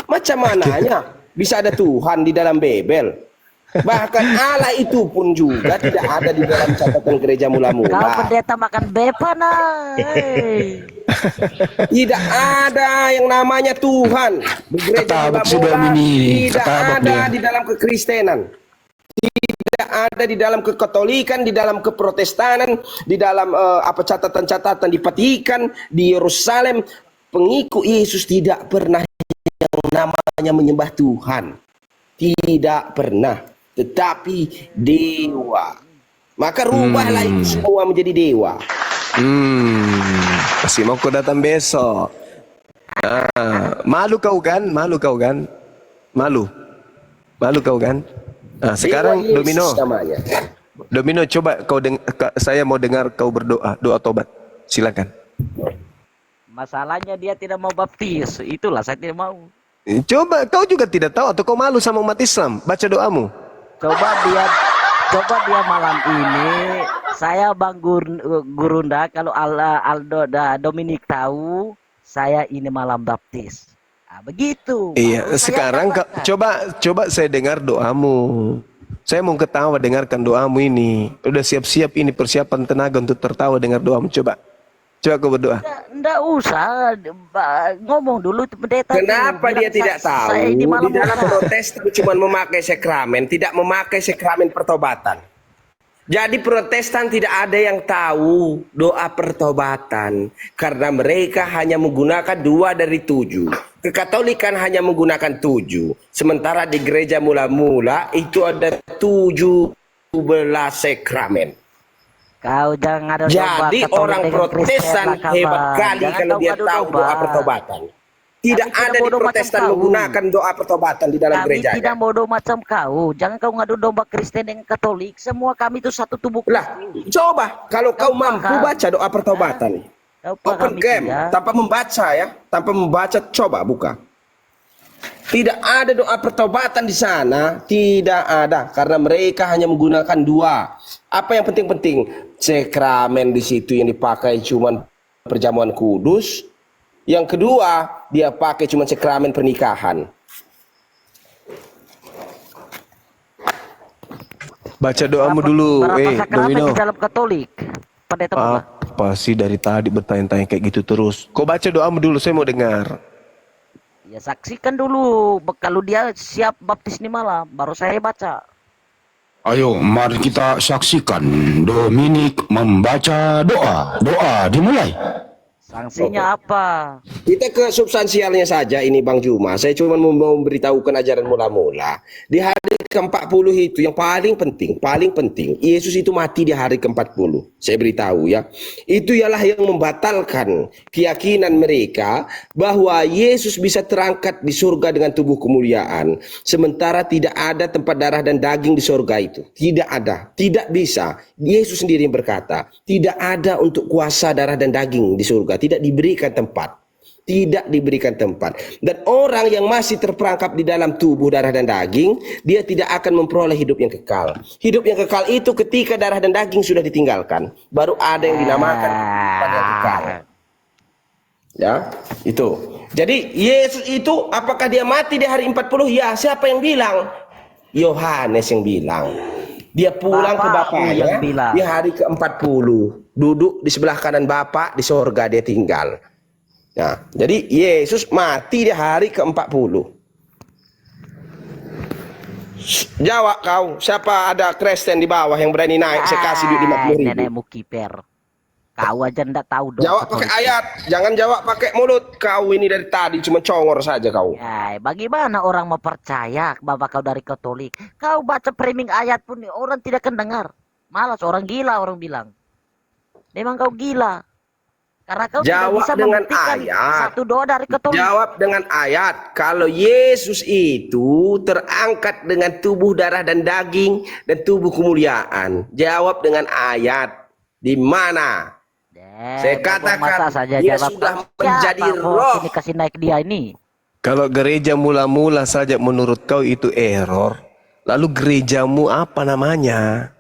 Macam mananya bisa ada Tuhan di dalam Bebel? Bahkan Allah itu pun juga tidak ada di dalam catatan gereja Kau mula-mula. pendeta makan bepana. Tidak ada yang namanya Tuhan di gereja Ketabak sudah mula-mula. ini, Tidak ketabak ada dia. di dalam kekristenan. Tidak ada di dalam kekatolikan, di dalam keprotestanan, di dalam catatan-catatan di Vatikan, di Yerusalem. Pengikut Yesus tidak pernah yang namanya menyembah Tuhan. Tidak pernah. Tetapi dewa. Maka rubahlah itu semua menjadi dewa. Masih mau kau datang besok. Malu kau kan? Malu kau kan? Malu kau kan? Sekarang Dewa Yesus Domino. namanya. Domino coba saya mau dengar kau berdoa, doa tobat. Silakan. Masalahnya dia tidak mau baptis. Itulah saya tidak mau. Coba kau juga tidak tahu atau kau malu sama umat Islam? Baca doamu. Coba dia malam ini, saya Bang Gurunda, kalau Aldo Dominik tahu, saya ini malam baptis. Nah, begitu. Iya, Baru saya sekarang katakan. coba saya dengar doamu. Saya mau ketawa dengarkan doamu ini. Udah siap-siap ini persiapan tenaga untuk tertawa dengar doamu. Coba kau berdoa. Nggak usah ngomong dulu itu pendeta. Kenapa Bilang, dia tidak tahu? Saya ini malam Di dalam buka. Protestan cuma memakai sakramen, tidak memakai sakramen pertobatan. Jadi Protestan tidak ada yang tahu doa pertobatan karena mereka hanya menggunakan 2 dari 7. Kekatolikan hanya menggunakan 7. Sementara di gereja mula-mula itu ada 17 sakramen. Kau jangan ada Jadi domba Katolik orang dengan Kristen Protestan lah, kawan. hebat kali Jangan kalau dia adu tahu domba. doa pertobatan. Tidak Kami ada di bodoh macam Protestan kau. menggunakan doa pertobatan di dalam Kami gerejanya. tidak bodoh macam kau. Jangan kau ngadu domba Kristen dengan Katolik. Semua kami itu satu tubuh Lah, Kristus. coba kalau kau Kau mampu paham? baca doa pertobatan. Kau Open pahami game tidak? tanpa membaca ya, tanpa membaca coba buka. Tidak ada doa pertobatan di sana, tidak ada karena mereka hanya menggunakan dua. Apa yang penting-penting? Sakramen di situ yang dipakai cuman perjamuan kudus. Yang kedua, dia pakai cuman sakramen pernikahan. Baca doamu dulu. Berapa sakramen Domino. di dalam Katolik? Pendeta Mula. Apa sih dari tadi bertanya-tanya kayak gitu terus? Kau baca doamu dulu, saya mau dengar. Ya saksikan dulu. Kalau dia siap baptis di malam, baru saya baca. Ayo, mari kita saksikan Dominik membaca doa. Doa dimulai. Sanksinya apa? Kita ke substansialnya saja ini Bang Juma. Saya cuma mau memberitahukan ajaran mula-mula. Di hari ke-40 itu yang paling penting. Yesus itu mati di hari ke-40. Saya beritahu ya. Itu ialah yang membatalkan keyakinan mereka bahwa Yesus bisa terangkat di surga dengan tubuh kemuliaan. Sementara tidak ada tempat darah dan daging di surga itu. Tidak ada. Tidak bisa. Yesus sendiri yang berkata, tidak ada untuk kuasa darah dan daging di surga. Tidak diberikan tempat. Tidak diberikan tempat. Dan orang yang masih terperangkap di dalam tubuh darah dan daging, dia tidak akan memperoleh hidup yang kekal. Hidup yang kekal itu ketika darah dan daging sudah ditinggalkan, baru ada yang dinamakan kehidupan yang kekal. Ya, itu. Jadi Yesus itu apakah dia mati di hari 40? Ya, siapa yang bilang? Yohanes yang bilang. Dia pulang ke Bapakku yang bapaknya bilang. di hari ke-40. Duduk di sebelah kanan Bapak, di sorga dia tinggal. Nah, jadi Yesus mati di hari ke-40. Jawab kau, siapa ada Kristen di bawah yang berani naik? Saya kasih duit 50.000. Nenekmu kiper. Kau aja ndak tahu dong. Jawab pakai ayat, jangan jawab pakai mulut. Kau ini dari tadi cuma congor saja kau. Ya, bagaimana orang mau percaya bahwa kau dari Katolik? Kau baca framing ayat pun orang tidak akan dengar. Malas orang gila orang bilang. Memang kau gila. Karena kau tidak Jawab bisa dengan membuktikan ayat. satu doa dari Katolik. Jawab dengan ayat. Kalau Yesus itu terangkat dengan tubuh darah dan daging dan tubuh kemuliaan. Jawab dengan ayat. Di mana? Saya katakan masa saja dia jawab sudah kau. menjadi Siapa mau roh. sini kasih naik dia ini? Kalau gereja mula-mula saja menurut kau itu error, lalu gerejamu apa namanya?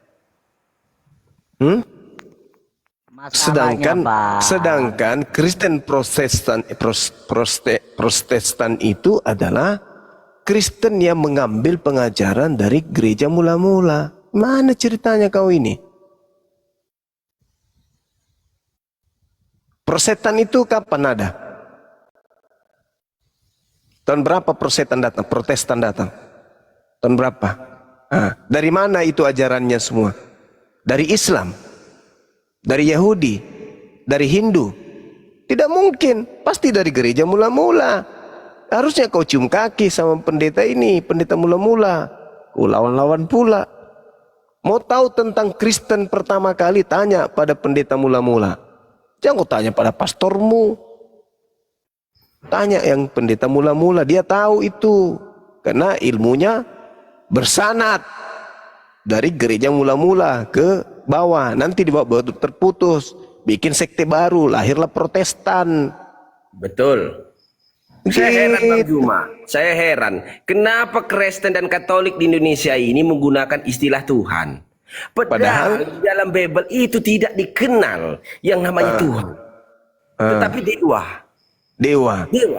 Masalahnya, Pak. Sedangkan Kristen Protestan itu adalah Kristen yang mengambil pengajaran dari gereja mula-mula. Mana ceritanya kau ini? Protestan itu kapan ada? Tahun berapa Protestan datang? Tahun berapa? Dari mana itu ajarannya semua? Dari Islam? Dari Yahudi? Dari Hindu? Tidak mungkin. Pasti dari gereja mula-mula. Harusnya kau cium kaki sama pendeta ini, pendeta mula-mula. Kau lawan-lawan pula. Mau tahu tentang Kristen pertama kali, tanya pada pendeta mula-mula. Jangan kau tanya pada pastormu. Tanya yang pendeta mula-mula, dia tahu itu. Karena ilmunya bersanad dari gereja mula-mula ke bawah. Nanti di bawah terputus. Bikin sekte baru, lahirlah Protestan. Betul. Saya heran Bang Juma. Saya heran. Kenapa Kristen dan Katolik di Indonesia ini menggunakan istilah Tuhan? Padahal di dalam Bible itu tidak dikenal yang namanya Tuhan. Tetapi dewa.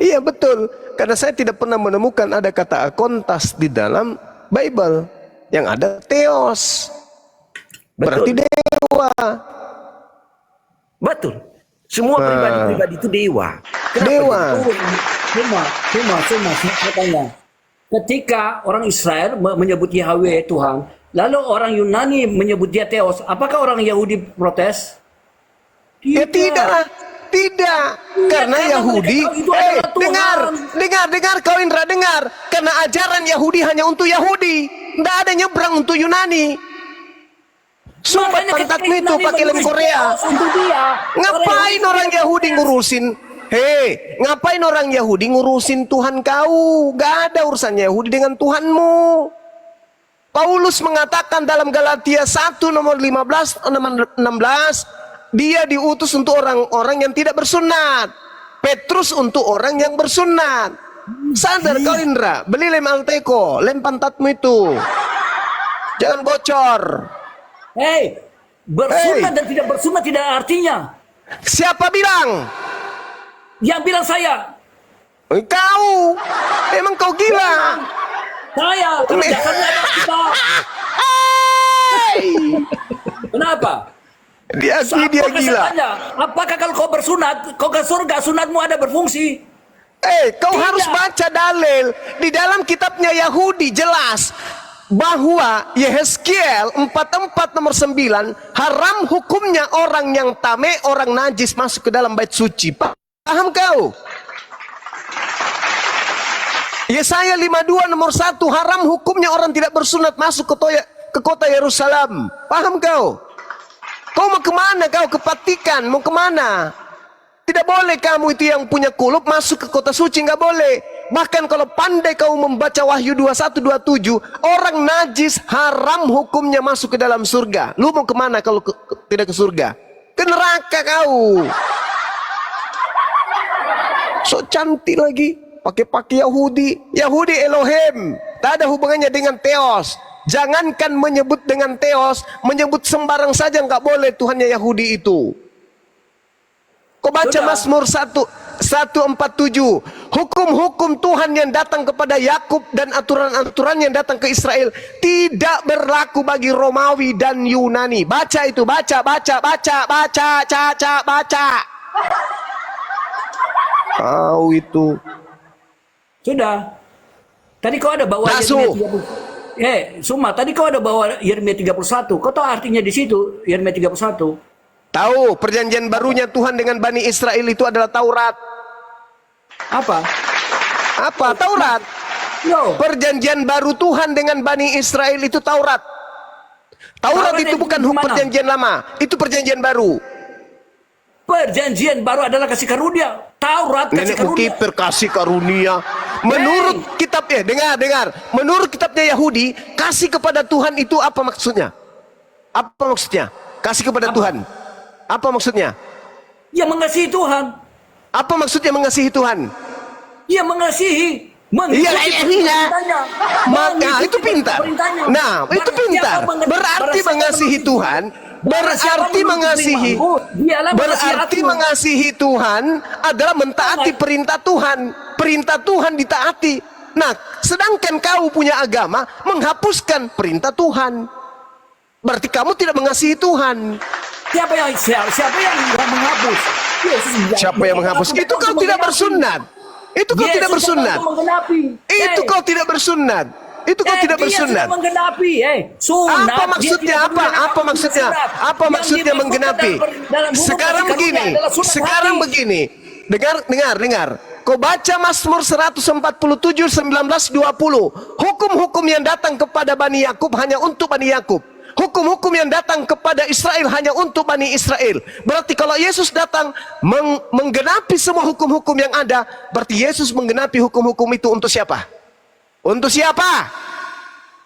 Iya betul. Karena saya tidak pernah menemukan ada kata akontas di dalam Bible. Yang ada theos. Berarti dewa. Betul. Semua pribadi-pribadi itu dewa. Dewa. Cuma saya tanya. Ketika orang Israel menyebut Yahweh Tuhan, lalu orang Yunani menyebut dia Theos, apakah orang Yahudi protes? Ya tidak. Karena Yahudi, dengar kau Indra, dengar. Karena ajaran Yahudi hanya untuk Yahudi. Tidak ada nyebrang untuk Yunani. Sumpah pantatmu itu pakai lem Korea. Untuk dia. Ngapain orang Yahudi ngurusin Hei, ngapain orang Yahudi ngurusin Tuhan kau? Gak ada urusannya Yahudi dengan Tuhanmu. Paulus mengatakan dalam Galatia 1 nomor 15 16, dia diutus untuk orang-orang yang tidak bersunat. Petrus untuk orang yang bersunat. Sadar kau Indra, beli lem Alteco, lem pantatmu itu. Jangan bocor. Hei, bersunat dan tidak bersunat tidak ada artinya. Siapa bilang? Yang bilang saya. Kau. Emang kau gila. Saya. Kalau dasarnya ada kita. Kenapa? Dia Apakah gila. saya tanya, apakah kalau kau bersunat, kau ke surga, sunatmu ada berfungsi? Kau Tidak. harus baca dalil. Di dalam kitabnya Yahudi jelas bahwa Yehezkiel 44 nomor 9 haram hukumnya orang yang tame, orang najis masuk ke dalam bait suci. Paham kau? Yesaya 52 nomor 1 haram hukumnya orang tidak bersunat masuk ke kota Yerusalem. Paham kau? Kau mau kemana kau? Ke Vatikan? Mau kemana? Tidak boleh kamu itu yang punya kulup masuk ke kota suci, nggak boleh. Bahkan kalau pandai kau membaca Wahyu 21-27, orang najis haram hukumnya masuk ke dalam surga. Lu mau kemana kalau tidak ke surga? Ke neraka kau. So cantik lagi, pakai Yahudi. Yahudi Elohim, tak ada hubungannya dengan Theos. Jangankan menyebut dengan Theos, menyebut sembarang saja nggak boleh Tuhannya Yahudi itu. Kau baca Mazmur 147. Hukum-hukum Tuhan yang datang kepada Yakub dan aturan-aturan yang datang ke Israel tidak berlaku bagi Romawi dan Yunani. Baca itu, baca. Kau itu. Sudah. Tadi kau ada bawa Yeremia 30. Suma, tadi kau ada bawa Yeremia 31. Kau tahu artinya di situ Yeremia 31? Tahu, perjanjian barunya Tuhan dengan Bani Israel itu adalah Taurat. Apa? Taurat. No. Perjanjian baru Tuhan dengan Bani Israel itu Taurat. Taurat itu bukan perjanjian lama, itu perjanjian baru. Perjanjian baru adalah kasih karunia. Taurat kasih Nenek karunia. Kiper kasih karunia. Menurut kitabnya, dengar. Menurut kitabnya Yahudi, kasih kepada Tuhan itu apa maksudnya? Apa maksudnya? Kasih kepada Tuhan. Apa maksudnya? Ya mengasihi Tuhan. Apa maksudnya mengasihi Tuhan? Ya mengasihi. Maka itu pintar. Nah, itu pintar. Berarti mengasihi Tuhan. Berarti mengasihi Tuhan adalah mentaati perintah Tuhan. Perintah Tuhan ditaati. Nah, sedangkan kau punya agama menghapuskan perintah Tuhan. Berarti kamu tidak mengasihi Tuhan. Siapa yang menghapus? Siapa yang menghapus? Itu kau tidak bersunat. Itu kau tidak bersunat. Itu kau tidak bersunat. Itu kau tidak bersunat. Apa maksudnya? Apa maksudnya? Apa maksudnya menggenapi? Sekarang begini. Dengar. Kau baca Mazmur 147 19-20. Hukum-hukum yang datang kepada Bani Yakub hanya untuk Bani Yakub. Hukum-hukum yang datang kepada Israel hanya untuk Bani Israel. Berarti kalau Yesus datang menggenapi semua hukum-hukum yang ada, berarti Yesus menggenapi hukum-hukum itu untuk siapa? Untuk siapa?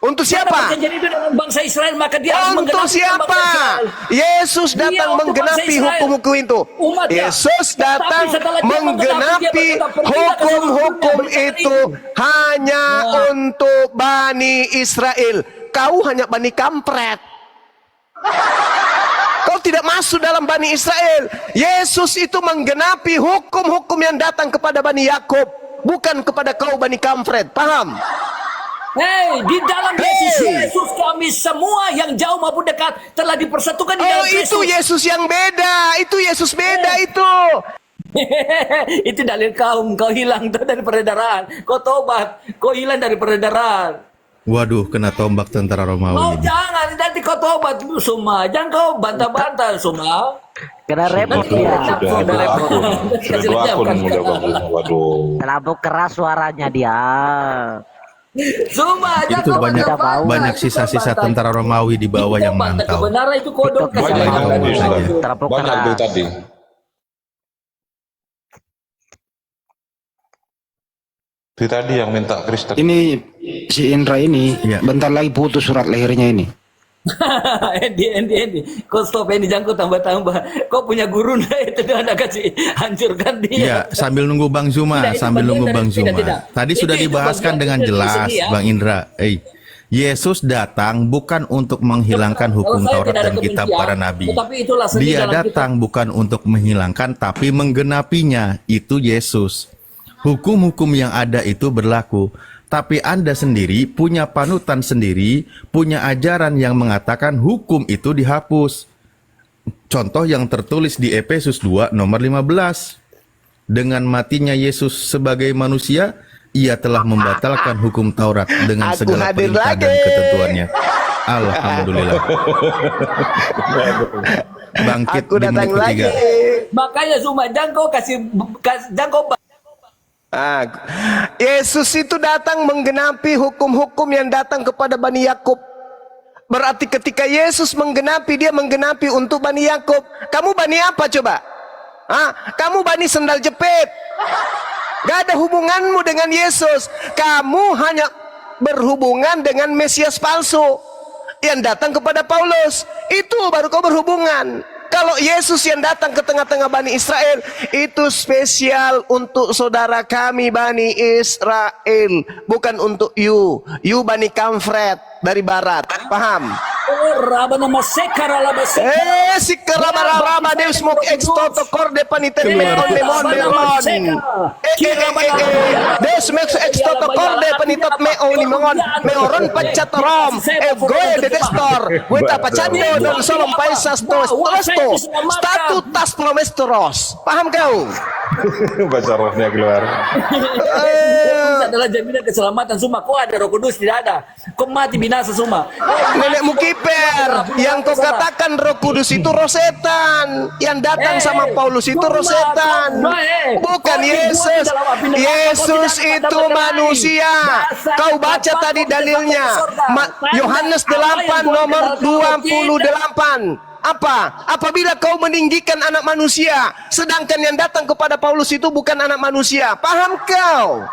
Untuk siapa? Jadi itu dengan bangsa Israel, maka dia harus untuk siapa? Yesus datang menggenapi hukum-hukum itu. Yesus datang menggenapi hukum-hukum itu hanya untuk Bani Israel. Kau hanya Bani kampret. Kau tidak masuk dalam Bani Israel. Yesus itu menggenapi hukum-hukum yang datang kepada Bani Yakub, bukan kepada kau Bani kampret. Paham? Di dalam Yesus kami semua yang jauh maupun dekat telah dipersatukan di dalam Yesus. Itu Yesus yang beda. Itu Yesus beda itu. Itu dalil kau hilang dari peredaran. Kau tobat, kau hilang dari peredaran. Waduh, kena tombak tentara Romawi. Jangan, nanti kau tobat Suma. Jangan kau bantah-bantah Suma. Kena repot dia. Sudah 2 akun udah waduh. Terlalu keras suaranya dia. Suma, Itu banyak sisa-sisa tentara Romawi di bawah yang mantau. Kebenaran itu kodok. Banyak itu tadi. Itu tadi yang minta Kristen. Ini si Indra ini Iya. bentar lagi putus surat lahirnya ini. Endi. Kau stop ini jangkau tambah-tambah. Kau punya guru itu anda kasih hancurkan dia. Iya, sambil nunggu Bang Zuma, Tidak, itu sambil bagian nunggu dari- Bang tidak, Zuma. tidak. Tadi Itu- sudah itu dibahaskan bagian dengan dari jelas, sini ya. Bang Indra. Yesus datang bukan untuk menghilangkan Kalau hukum saya Taurat tidak ada dan kitab kebencian, para nabi. tetapi itulah seni Dia dalam datang bukan untuk menghilangkan tapi menggenapinya. Itu Yesus. Hukum-hukum yang ada itu berlaku. Tapi Anda sendiri punya panutan sendiri, punya ajaran yang mengatakan hukum itu dihapus. Contoh yang tertulis di Efesus 2 nomor 15. Dengan matinya Yesus sebagai manusia, ia telah membatalkan hukum Taurat dengan Aku segala hadir perintah dan lagi. ketentuannya. Alhamdulillah. Bangkit Aku di menit datang lagi. ketiga. Makanya Zuma jangkau jangkau Ah, Yesus itu datang menggenapi hukum-hukum yang datang kepada Bani Yakub. Berarti ketika Yesus menggenapi, dia menggenapi untuk Bani Yakub. Kamu Bani apa coba? Kamu Bani sendal jepit. Gak ada hubunganmu dengan Yesus. Kamu hanya berhubungan dengan Mesias palsu yang datang kepada Paulus. Itu baru kau berhubungan. Kalau Yesus yang datang ke tengah-tengah Bani Israel, itu spesial untuk saudara kami Bani Israel, bukan untuk you Bani Kamfret dari barat. Paham? Rabana masekara la Si keraba-raba Deus mok extoto corde paniten meon lemon meron. Deus mok extoto corde panitot meon limongon meoron pacatorom goe de destor weta pacando don solom paisas tos statu tas promesteros. Paham kau? Baca rohnya keluar. Itu adalah jaminan keselamatan Zuma. Kau ada Roh Kudus tidak ada. Kau mati binasa Zuma. Nenekmu kiper, yang kau katakan Roh Kudus itu roh setan, yang datang sama Paulus itu roh setan, bukan Yesus. Yesus itu manusia. Kau baca tadi dalilnya, Yohanes 8 nomor 28. Apa? Apabila kau meninggikan anak manusia, sedangkan yang datang kepada Paulus itu bukan anak manusia. Paham kau?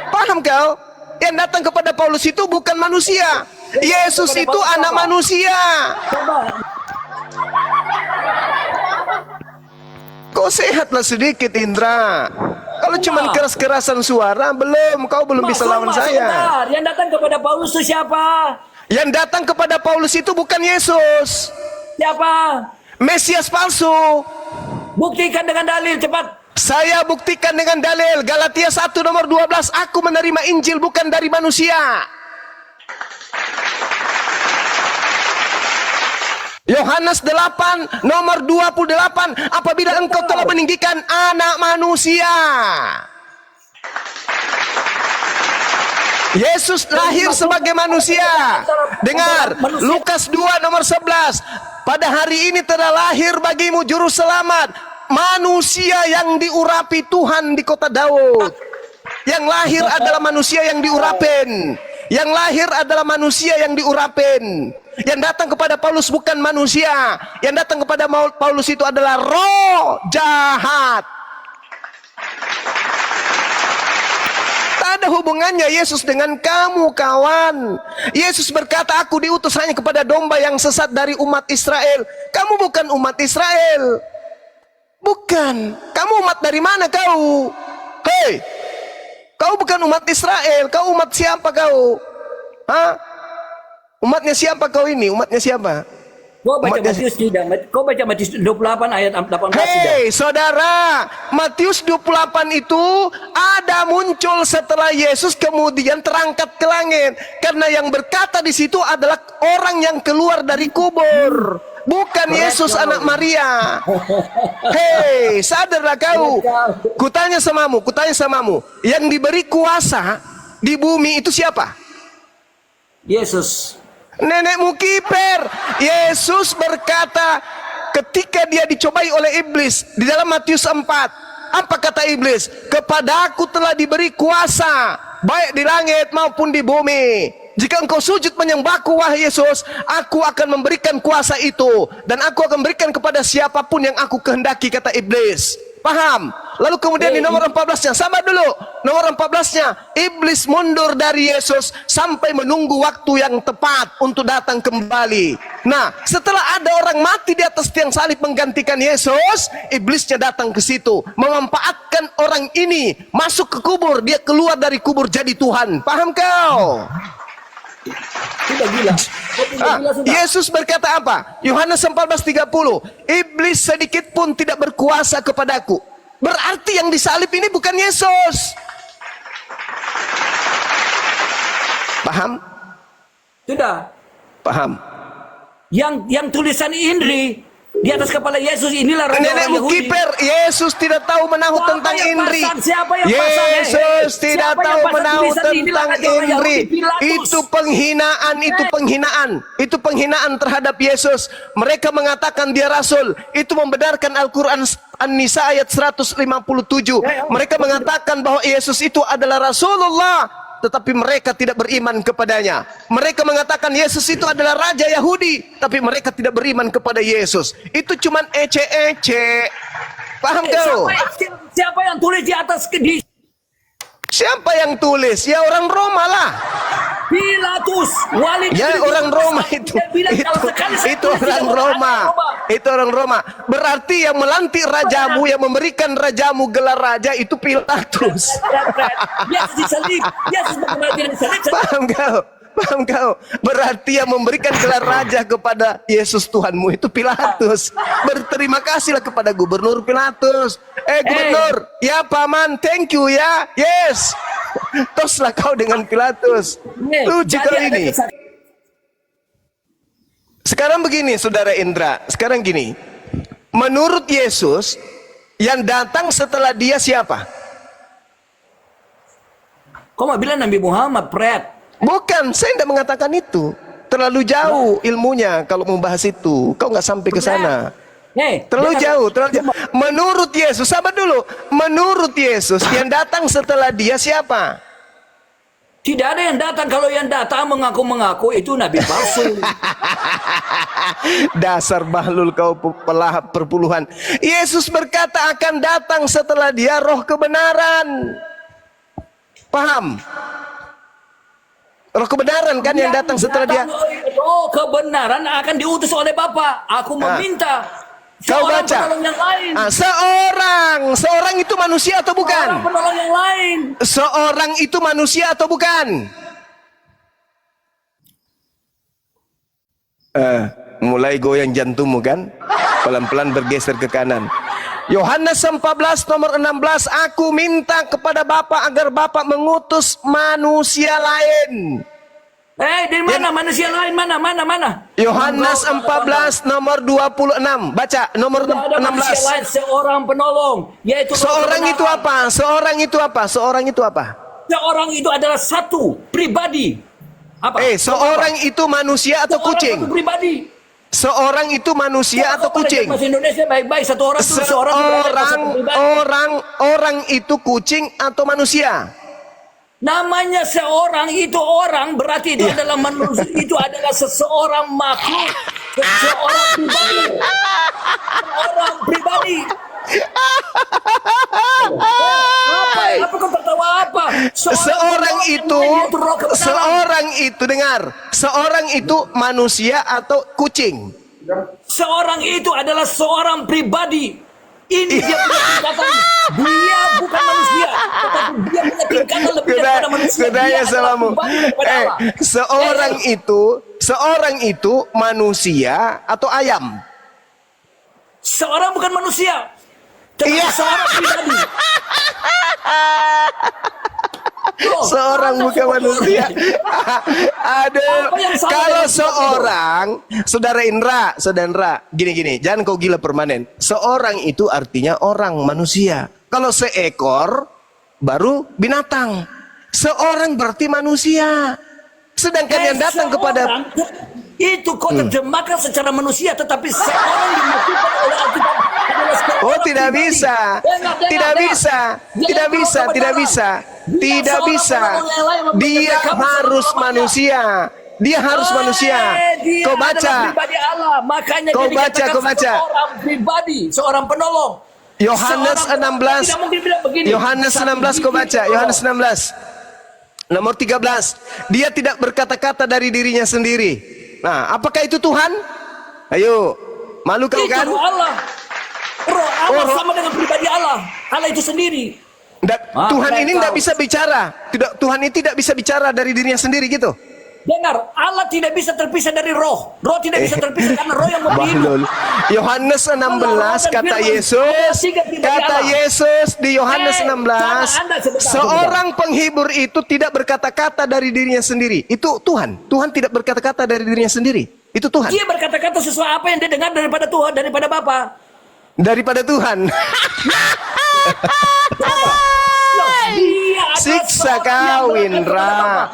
Paham kau? Yang datang kepada Paulus itu bukan manusia. Yesus itu anak manusia. Kau sehatlah sedikit Indra. Kalau cuma keras-kerasan suara, kau belum bisa lawan saya. Sebentar. Yang datang kepada Paulus itu siapa? Yang datang kepada Paulus itu bukan Yesus. Siapa? Mesias palsu. Buktikan dengan dalil cepat. Saya buktikan dengan dalil Galatia 1 nomor 12. Aku menerima Injil bukan dari manusia. Yohanes 8 nomor 28. Apabila engkau telah meninggikan anak manusia. Yesus lahir sebagai manusia. Dengar, Lukas 2 nomor 11. Pada hari ini telah lahir bagimu juru selamat, manusia yang diurapi Tuhan di kota Daud. Yang lahir adalah manusia yang diurapin. Yang lahir adalah manusia yang diurapin. Yang datang kepada Paulus bukan manusia. Yang datang kepada Paulus itu adalah roh jahat. Tak ada hubungannya Yesus dengan kamu kawan. Yesus berkata, aku diutus hanya kepada domba yang sesat dari umat Israel. Kamu bukan umat Israel. Bukan. Kamu umat dari mana kau? Hei, kau bukan umat Israel. Kau umat siapa kau? Umatnya siapa kau ini? Umatnya siapa? Kau baca Matius tidak? Kau baca Matius 28 ayat 18 tidak? Hei saudara, Matius 28 itu ada muncul setelah Yesus kemudian terangkat ke langit. Karena yang berkata di situ adalah orang yang keluar dari kubur, bukan Yesus anak Maria. Hei, sadarlah kau. Kutanya samamu, yang diberi kuasa di bumi itu siapa? Yesus. Nenekmu kiper. Yesus berkata ketika dia dicobai oleh iblis di dalam Matius 4. Apa kata iblis? Kepadaku telah diberi kuasa baik di langit maupun di bumi. Jika engkau sujud menyembahku wahai Yesus, aku akan memberikan kuasa itu dan aku akan berikan kepada siapapun yang aku kehendaki, kata iblis. Paham? Lalu kemudian di nomor 14-nya, sama dulu. Nomor 14-nya, iblis mundur dari Yesus sampai menunggu waktu yang tepat untuk datang kembali. Nah, setelah ada orang mati di atas tiang salib menggantikan Yesus, iblisnya datang ke situ, memanfaatkan orang ini masuk ke kubur, dia keluar dari kubur jadi Tuhan. Paham kau? Sudah gila. Yesus berkata apa? Yohanes 14:30, iblis sedikit pun tidak berkuasa kepadaku. Berarti yang disalib ini bukan Yesus. Paham? Sudah. Paham. Yang tulisan Indri di atas kepala Yesus inilah raja Nenek orang Yahudi. Kiper, Yesus tidak tahu menahu Siapa tentang yang Indri. pasang? Siapa yang pasang? Yesus tidak Siapa yang tahu pasang menahu tulisan inilah tentang raja orang Indri. Yahudi? Pilatus. Itu penghinaan, itu penghinaan. Itu penghinaan terhadap Yesus. Mereka mengatakan dia rasul. Itu membenarkan Al-Quran An-Nisa ayat 157. Mereka mengatakan bahwa Yesus itu adalah Rasulullah, tetapi mereka tidak beriman kepadanya. Mereka mengatakan Yesus itu adalah Raja Yahudi, tapi mereka tidak beriman kepada Yesus. Itu cuman ece-ece. Paham kau? Siapa yang tulis di atas Siapa yang tulis? Ya orang Roma lah. Pilatus, wali Ya negeri orang Roma itu. Dia bilang, kalau sekali saya Itu tulis orang tidak Roma. ada Roma. Itu orang Roma. Berarti yang melantik rajamu, yang memberikan rajamu gelar raja itu Pilatus. Yesus disalib. Yesus bagaimana tidak disalib? Paham kau? Paham kau? Berarti yang memberikan gelar raja kepada Yesus Tuhanmu itu Pilatus. Berterima kasihlah kepada Gubernur Pilatus. Gubernur, ya paman, thank you ya. Yes. Toslah kau dengan Pilatus. Lucu kau ini. Sekarang begini, Saudara Indra. Sekarang gini. Menurut Yesus, yang datang setelah dia siapa? Kau mau bilang Nabi Muhammad, Pret? Bukan, saya tidak mengatakan itu. Terlalu jauh ilmunya kalau membahas itu. Kau nggak sampai ke sana. Terlalu jauh, terlalu jauh. Menurut Yesus, sabar dulu. Menurut Yesus, yang datang setelah dia siapa? Tidak ada yang datang. Kalau yang datang mengaku-mengaku itu nabi palsu. Dasar bahlul kau pelahap perpuluhan. Yesus berkata akan datang setelah dia roh kebenaran. Paham? Roh kebenaran kan yang datang setelah dia. Roh kebenaran akan diutus oleh Bapa. Aku meminta Kau seorang baca. penolong yang lain. Seorang itu manusia atau bukan? Seorang penolong yang lain. Seorang itu manusia atau bukan? Mulai goyang jantungmu kan? Pelan-pelan bergeser ke kanan. Yohanes 14 nomor 16, aku minta kepada Bapa agar Bapa mengutus manusia lain. Dari mana manusia lain? Mana? Yohanes 14 nomor 26. Baca nomor Tidak ada manusia 16. lain, seorang penolong, yaitu roh Seorang kebenaran. itu apa? Seorang itu apa? Seorang itu apa? Seorang itu adalah satu pribadi. Apa? Seorang itu manusia atau Seorang kucing? satu pribadi. Seorang itu manusia atau kucing? Bahasa Indonesia baik-baik, satu orang itu seorang Orang itu kucing atau manusia? Namanya seorang itu orang, berarti itu adalah manusia, itu adalah seseorang makhluk, seorang pribadi. Seorang pribadi. Apa kau tertawa apa? Seorang itu dengar, seorang itu manusia atau kucing? Seorang itu adalah seorang pribadi. Ini dia punya tingkatan. Dia bukan manusia, tetapi dia punya tingkatan lebih daripada manusia. Dia adalah salamu. pribadi daripada Allah. Seorang itu manusia atau ayam? Seorang bukan manusia, tetapi seorang pribadi. Seorang bukan manusia. Aduh, kalau seorang, saudara Indra, gini, jangan kau gila permanen. Seorang itu artinya orang manusia. Kalau seekor, baru binatang. Seorang berarti manusia. Sedangkan yang datang kepada itu kau terjemahkan secara manusia, tetapi seorang dimaksudkan oleh Alkitab adalah seorang Oh, tidak pribadi. bisa. Tidak bisa. Tidak bisa. Tidak bisa. Tidak bisa. Dia harus manusia. Dia harus manusia. Dia Kau adalah baca. pribadi Allah. Makanya Kau dia baca, dikatakan kau baca. seorang pribadi, seorang penolong. Yohanes Seorang 16. tidak mungkin bilang begini. Yohanes 16 kau baca. Yohanes 16. Nomor 13. Dia tidak berkata-kata dari dirinya sendiri. Nah, apakah itu Tuhan? Ayo. Malu kau Itu kan? roh Allah. Roh Allah roh- sama dengan pribadi Allah. Allah itu sendiri. Tuhan ini kau. tidak bisa bicara. Tuhan ini tidak bisa bicara dari dirinya sendiri gitu. Dengar, Allah tidak bisa terpisah dari roh. Roh tidak bisa terpisah karena roh yang memberi hidup. Bahlul. Yohanes 16 kata Yesus, di Yohanes 16, seorang penghibur itu tidak berkata-kata dari dirinya sendiri. Itu Tuhan. Tuhan tidak berkata-kata dari dirinya sendiri. Itu Tuhan. Dia berkata-kata sesuai apa yang dia dengar daripada Tuhan, daripada Bapa. Daripada Tuhan. Siksa kau Indra.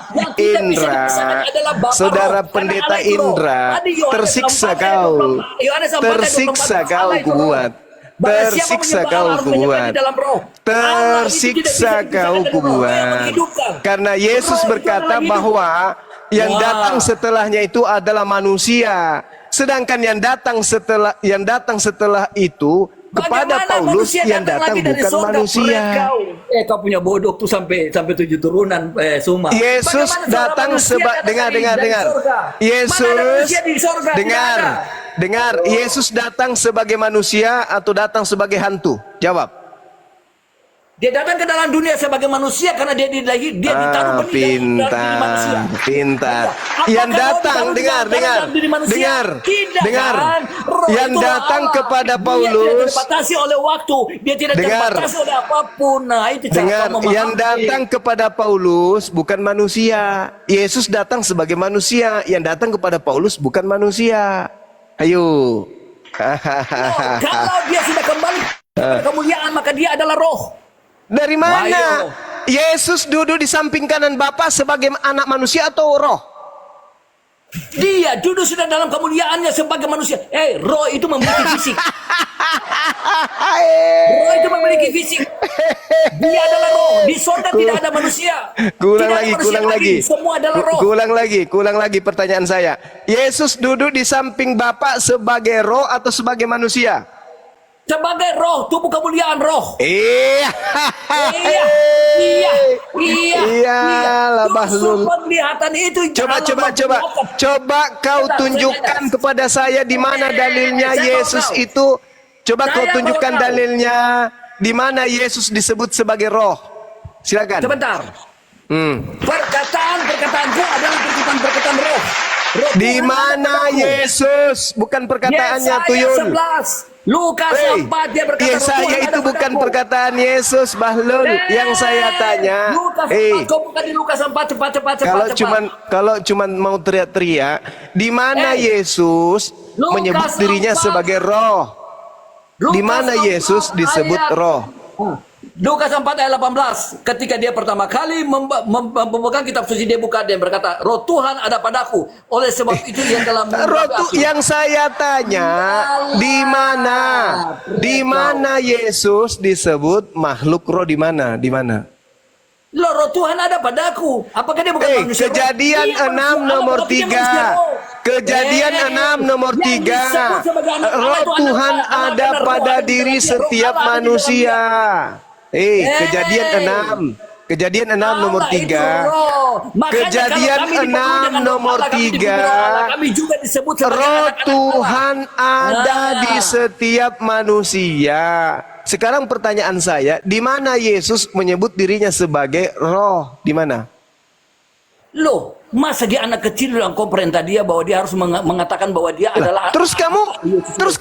Saudara pendeta Indra, tersiksa kau. Tersiksa kau kubuat. Tersiksa kau kubuat. Tersiksa kau kubuat. Karena Yesus berkata bahwa yang datang setelahnya itu adalah manusia. Sedangkan yang datang setelah itu kepada Paulus yang datang bukan manusia. Kau punya bodoh tuh sampai 7 turunan, Suma. Yesus datang dengar. Yesus dengar. Yesus datang sebagai manusia atau datang sebagai hantu? Jawab. Dia datang ke dalam dunia sebagai manusia karena dia ditaruh benih dalam diri manusia. Pintar. Apakah Yang roh datang ditaruh dengar. dalam diri manusia? Tidak, Dengar. kan? Roh Yang itu datang Allah. kepada Dia tidak Paulus. terbatasi oleh waktu. Dia tidak Dengar. terbatasi oleh apapun. Nah, itu cara Dengar, kau memahami. yang datang kepada Paulus bukan manusia. Yesus datang sebagai manusia. Yang datang kepada Paulus bukan manusia. Ayo. Kalau dia sudah kembali kemuliaan, maka dia adalah roh. Dari mana? Ayo. Yesus duduk di samping kanan Bapa sebagai anak manusia atau roh? Dia duduk sudah dalam kemuliaannya sebagai manusia. Roh itu memiliki fisik. Roh itu memiliki fisik. Dia adalah roh. Di sorga tidak ada manusia. Kulang Tidak ada lagi. manusia Semua adalah roh. Kulang lagi pertanyaan saya. Yesus duduk di samping Bapa sebagai roh atau sebagai manusia? Sebagai roh, tubuh kemuliaan roh. Iya. Iyalah Bahlul. Penglihatan itu Coba kau tunjukkan kepada saya di mana dalilnya Yesus itu. Coba kau tunjukkan dalilnya di mana Yesus disebut sebagai roh. Silakan. Sebentar. Perkataanku adalah perkataan roh. Di mana Yesus? Bukan perkataannya Tuyul. 11. Lukas 4 dia berkata Yesaya itu bukan perkataan Yesus, Bahlul. Yang saya tanya, kau bukan di Lukas 4 cepat. kalau cuman mau teriak-teriak, di mana Yesus menyebut dirinya sebagai roh? Di mana Yesus disebut roh? Lukas 4 ayat 18, ketika dia pertama kali memegang kitab suci, dia buka dan berkata, roh Tuhan ada padaku, oleh sebab itu dia telah Yang saya tanya, di mana Yesus disebut makhluk roh? Di mana? Roh Tuhan ada padaku. Apakah dia bukan manusia? Kejadian 6 nomor 3. Kejadian 6 nomor 3. Roh Tuhan ada pada diri setiap manusia. Kejadian 6 nomor 3. Kejadian 6 nomor 3. Kami juga disebut sebagai Roh anak-anak Tuhan ada Nah. di setiap manusia. Sekarang pertanyaan saya, di mana Yesus menyebut dirinya sebagai roh? Di mana? Loh, masa dia anak kecil yang kau perintah dia bahwa dia harus mengatakan bahwa dia adalah Terus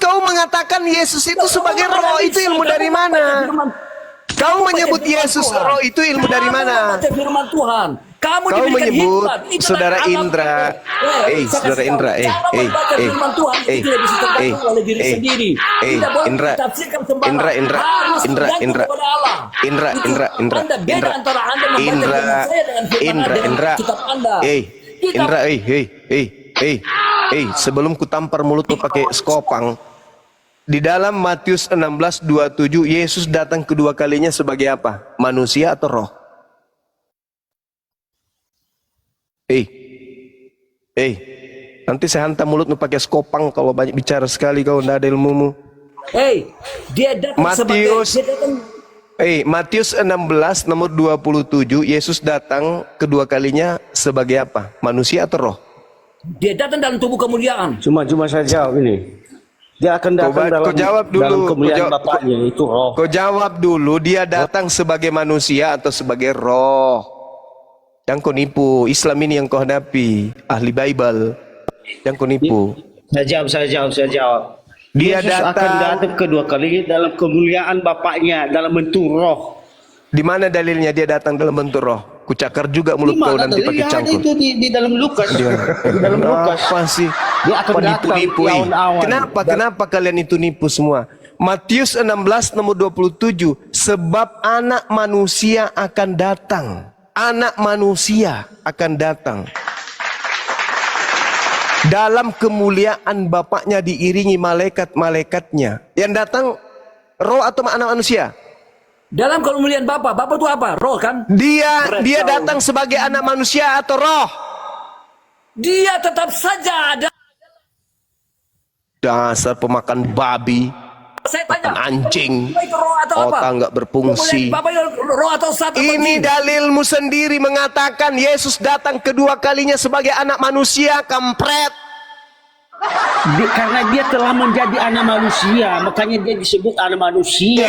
kamu mengatakan Yesus itu sebagai roh, itu ilmu dari mana? Kamu menyebut Yesus roh, itu ilmu dari mana? Baca firman Tuhan. Kamu Kau diberikan menyebut hikmat. Itulah Saudara alam. Indra. Saudara Indra. Cara membaca firman Tuhan itu tidak bisa tergantung oleh diri sendiri. Tidak boleh ditafsirkan sembarang. Harus bergantung kepada Allah. Anda beda antara Anda membaca firman saya dengan firman Anda dengan kitab Anda. Sebelum ku tampar mulutmu pakai skopang, di dalam Matius 16:27 Yesus datang kedua kalinya sebagai apa? Manusia atau roh? Nanti saya hantam mulutmu pakai skopang kalau banyak bicara sekali kau, ndak ada ilmumu. Dia datang sebagai Matius 16 nomor 27, Yesus datang kedua kalinya sebagai apa? Manusia atau roh? dia datang dalam tubuh kemuliaan. Cuma saya jawab ini. Dia akan datang Kau jawab dulu. dalam kemuliaan Kau Bapaknya, itu roh. Kau jawab dulu, dia datang sebagai manusia atau sebagai roh? Yang kau nipu, Islam ini yang kau hadapi, ahli Bible. Yang kau nipu. Saya jawab. Dia Yesus akan datang kedua kali dalam kemuliaan Bapaknya, dalam bentuk roh. Di mana dalilnya dia datang dalam bentuk roh? Kucakar juga mulut kau nanti pakai Lihat cangkul. itu di dalam Lukas. Di dalam Lukas. Apa sih? Dia akan datang Nipu-nipu, di awan-awan. Kenapa kalian itu nipu semua? Matius 16 nomor 27, sebab anak manusia akan datang. Anak manusia akan datang. Dalam kemuliaan Bapaknya diiringi malaikat-malaikatnya. Yang datang roh atau anak manusia? Dalam kemuliaan Bapa itu apa? Roh kan? Dia datang sebagai anak manusia atau roh? Dia tetap saja ada. Dasar pemakan babi, Saya tanya, anjing, itu roh atau apa? otak nggak berfungsi. Kemuliaan Bapa itu roh atau satu? Ini dalilmu sendiri mengatakan Yesus datang kedua kalinya sebagai anak manusia, kampret. Karena dia telah menjadi anak manusia, makanya dia disebut anak manusia.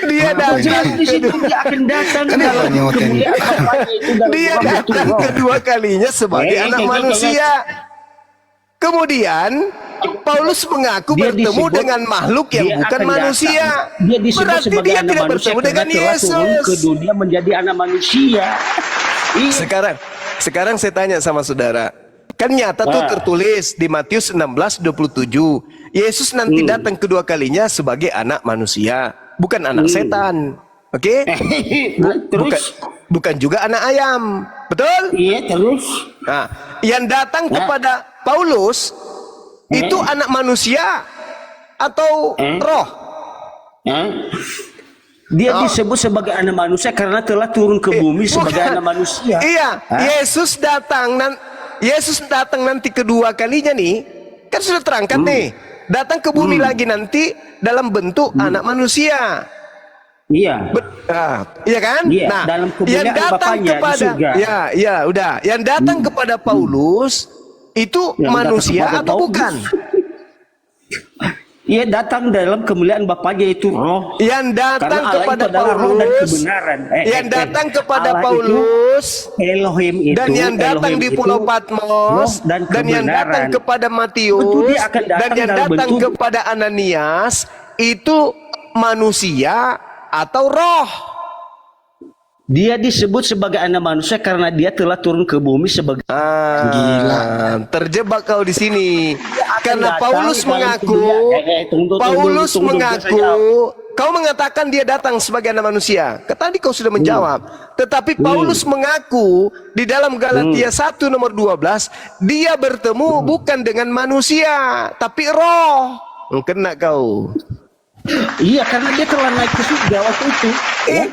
Dia datang Di situ dia akan datang dalam kemuliaan Bapaknya, itu dalam Dia bentuk datang roh. kedua kalinya sebagai anak manusia. Kemudian Paulus mengaku Dia bertemu disebut- dengan makhluk yang dia bukan akan manusia. datang. Dia disebut Berarti sebagai dia anak tidak manusia bertemu dengan karena telah turun ke Yesus. dunia menjadi anak manusia. Iya. Sekarang saya tanya sama saudara. Kan nyata tuh tertulis di Matius 16:27. Yesus nanti datang kedua kalinya sebagai anak manusia, bukan anak setan. Oke? Terus, Bukan juga anak ayam. Betul? iya terus. Nah, yang datang kepada Paulus itu anak manusia atau roh? Dia disebut sebagai anak manusia karena telah turun ke bumi sebagai Bukan. anak manusia. Iya, Yesus datang nanti kedua kalinya nih, kan sudah terangkat nih. Datang ke bumi lagi nanti dalam bentuk anak manusia. Iya. Iya kan? Iya, Nah, dalam yang kemuliaan datang Bapaknya di kepada surga. ya udah, yang datang kepada Paulus itu Yang datang manusia kepada atau Paulus. bukan? Ia datang dalam kemuliaan Bapaknya, itu roh. Yang datang Karena Allah kepada itu adalah roh dan Paulus, kebenaran. yang datang kepada Allah itu, Paulus, Elohim itu, dan yang datang Elohim di itu Pulau roh Patmos, dan yang datang kebenaran. kepada Tentu Matius, dia akan datang dan yang dalam datang bentuk- kepada Ananias itu manusia atau roh? Dia disebut sebagai anak manusia karena dia telah turun ke bumi sebagai Gila, terjebak kau di sini. Karena datang Paulus dalam mengaku, kemuliaan. Tunggu, kau mengatakan dia datang sebagai anak manusia. Tadi kau sudah menjawab. Tetapi Paulus mengaku di dalam Galatia 1 nomor 12, dia bertemu bukan dengan manusia, tapi roh. Kena kau. Iya, karena dia telah naik ke surga waktu itu. Ya.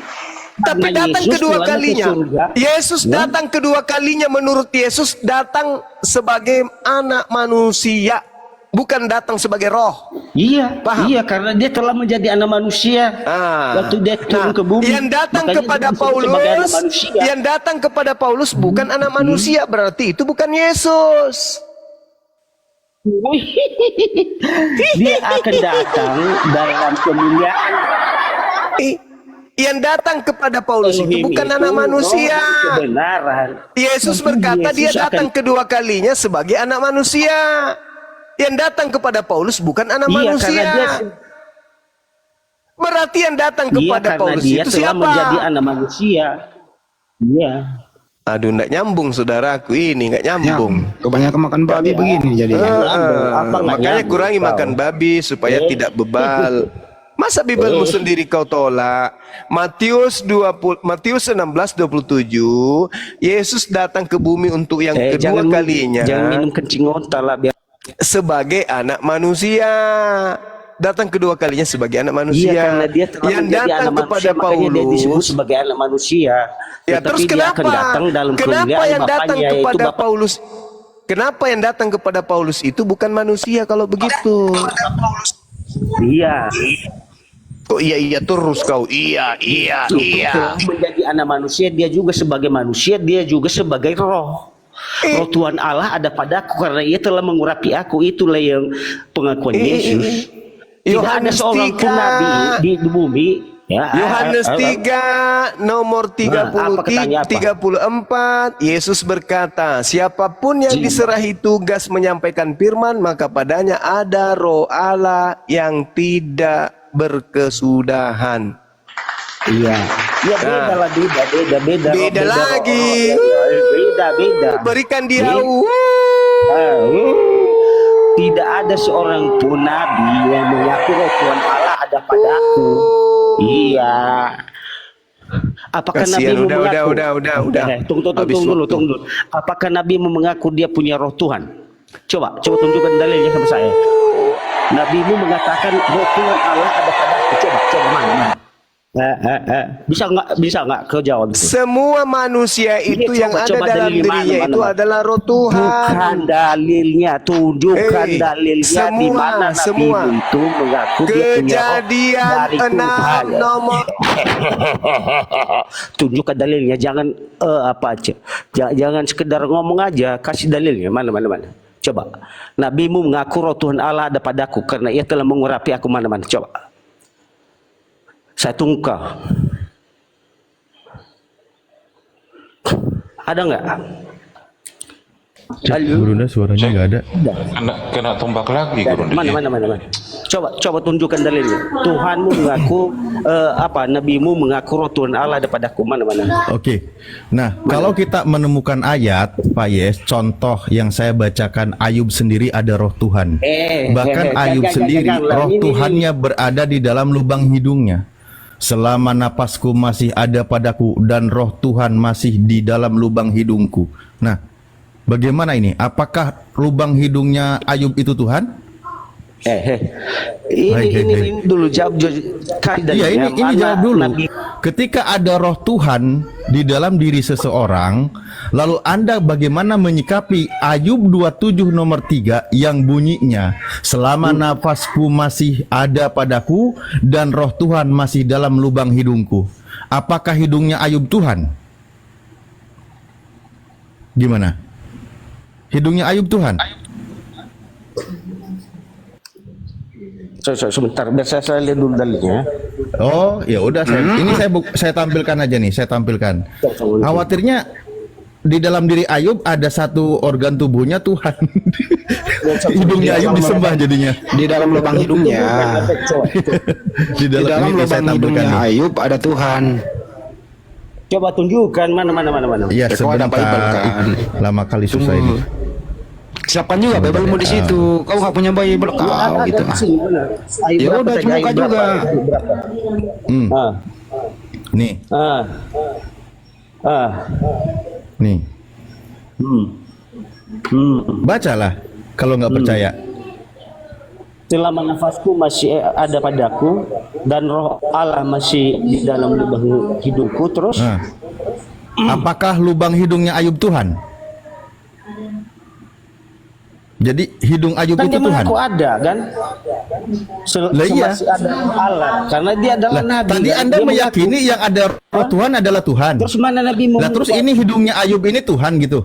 Tapi Karena datang Yesus kedua telah naik ke kalinya. surga. Yesus datang kedua kalinya, menurut Yesus datang sebagai anak manusia, bukan datang sebagai roh. Iya, Paham? iya, karena dia telah menjadi anak manusia. Waktu dia turun ke bumi. Yang datang makanya kepada dia disebut sebagai anak Paulus, manusia. yang datang kepada Paulus bukan anak manusia, berarti itu bukan Yesus. Dia akan datang dalam kemuliaan. Yang datang kepada Paulus itu Elohim bukan itu anak manusia. roh dan kebenaran. Yesus Nanti berkata dia Yesus datang akan- kedua kalinya sebagai anak manusia. Yang datang kepada Paulus bukan anak Iya, manusia. karena dia Berarti yang datang Iya, kepada karena Paulus dia itu telah siapa? menjadi anak manusia. Iya. Aduh, nggak nyambung saudaraku ini, nggak nyambung. Kebanyakan makan babi begini jadinya. Apa nggak Makanya nyambung kurangi kau? makan babi supaya tidak bebal. Masa Bibelmu sendiri kau tolak? Matius 16:27, Yesus datang ke bumi untuk yang kedua kalinya Jangan minum kencing onta lah biar. sebagai anak manusia. Datang kedua kalinya sebagai anak manusia. Iya, karena dia telah yang menjadi datang anak kepada manusia, makanya dia disebut Paulus. sebagai anak manusia. Ya, Tetapi terus dia akan kenapa? datang dalam Kenapa kemuliaan yang datang Bapaknya, yaitu kepada Bapak. Paulus? Kenapa yang datang kepada Paulus itu bukan manusia kalau begitu? Iya. Kok iya terus kau? Iya. Telah menjadi anak manusia, dia juga sebagai manusia, dia juga sebagai roh. Roh Tuhan Allah ada padaku karena ia telah mengurapi aku. Itulah yang pengakuan Yesus. Tidak ada Yohanes seorang pun 3. nabi di bumi. Ya, Yohanes 3 nomor 34 Yesus berkata, siapapun yang diserahi tugas menyampaikan firman, maka padanya ada roh Allah yang tidak berkesudahan. Iya. Ya beda lah, Beda lagi. Beda. Berikan dia Tidak ada seorang pun nabi yang mengaku roh Tuhan Allah ada padaku. Iya. Apakah Nabi Kasian, mengaku? udah. Tunggu dulu. Apakah Nabi mengaku dia punya roh Tuhan? Coba tunjukkan dalilnya sama saya. Nabimu mengatakan roh Tuhan Allah ada padaku. Coba mana? Bisa nggak kau jawab itu? Semua manusia itu yang ada dalam dirinya itu adalah roh Tuhan. Bukan dalilnya, tunjukkan dalilnya di mana Nabi itu mengaku dia punya roh dari Tuhan. Nomor Tunjukkan dalilnya, jangan jangan sekedar ngomong aja, kasih dalilnya. Mana. Coba. Nabimu mengaku roh Tuhan Allah ada padaku karena ia telah mengurapi aku. Mana. Coba. Saya tunggu kau. Ada nggak? Gurunda suaranya nggak ada. Kena tombak lagi Gurunda. Mana. Coba tunjukkan dalilnya. Tuhanmu mengaku Nabimu mengaku roh Tuhan Allah ada padaku. Mana. Oke. Nah, kalau kita menemukan ayat, Pak Yes, contoh yang saya bacakan, Ayub sendiri ada roh Tuhan. Bahkan Ayub sendiri, roh Tuhannya berada di dalam lubang hidungnya. Selama napasku masih ada padaku dan roh Tuhan masih di dalam lubang hidungku. Nah, bagaimana ini? Apakah lubang hidungnya Ayub itu Tuhan? Ini dulu jawab. Iya, ini jawab dulu. Ketika ada roh Tuhan di dalam diri seseorang, lalu Anda bagaimana menyikapi Ayub 27 nomor 3 yang bunyinya, selama nafasku masih ada padaku dan roh Tuhan masih dalam lubang hidungku. Apakah hidungnya Ayub Tuhan? Gimana? Hidungnya Ayub Tuhan? Sebentar, biar saya lihat dulu dalilnya. Oh, ya udah, saya tampilkan aja nih, saya tampilkan. Khawatirnya di dalam diri Ayub ada satu organ tubuhnya Tuhan. Hidungnya Ayub disembah jadinya. Di dalam lubang hidungnya. Di dalam lubang hidungnya Ayub ada Tuhan. Coba tunjukkan mana. Iya, Kau ada Bible sebentar. kan? Lama kali susah ini. Siapkan juga Bible di situ. Kau nggak punya Bible kau gitu. Ya udah, buka juga. Nih. Nih. Bacalah kalau nggak percaya. Selama nafasku masih ada padaku dan roh Allah masih di dalam lubang hidungku. Terus apakah lubang hidungnya Ayub Tuhan? Jadi hidung Ayub kan itu Tuhan. Aku ada kan? Iya. Masih ada Allah karena dia adalah nabi. Tadi kan? Anda Dia meyakini yang ada roh Tuhan adalah Tuhan. Terus mana Nabi mau? Terus ini hidungnya Ayub ini Tuhan gitu.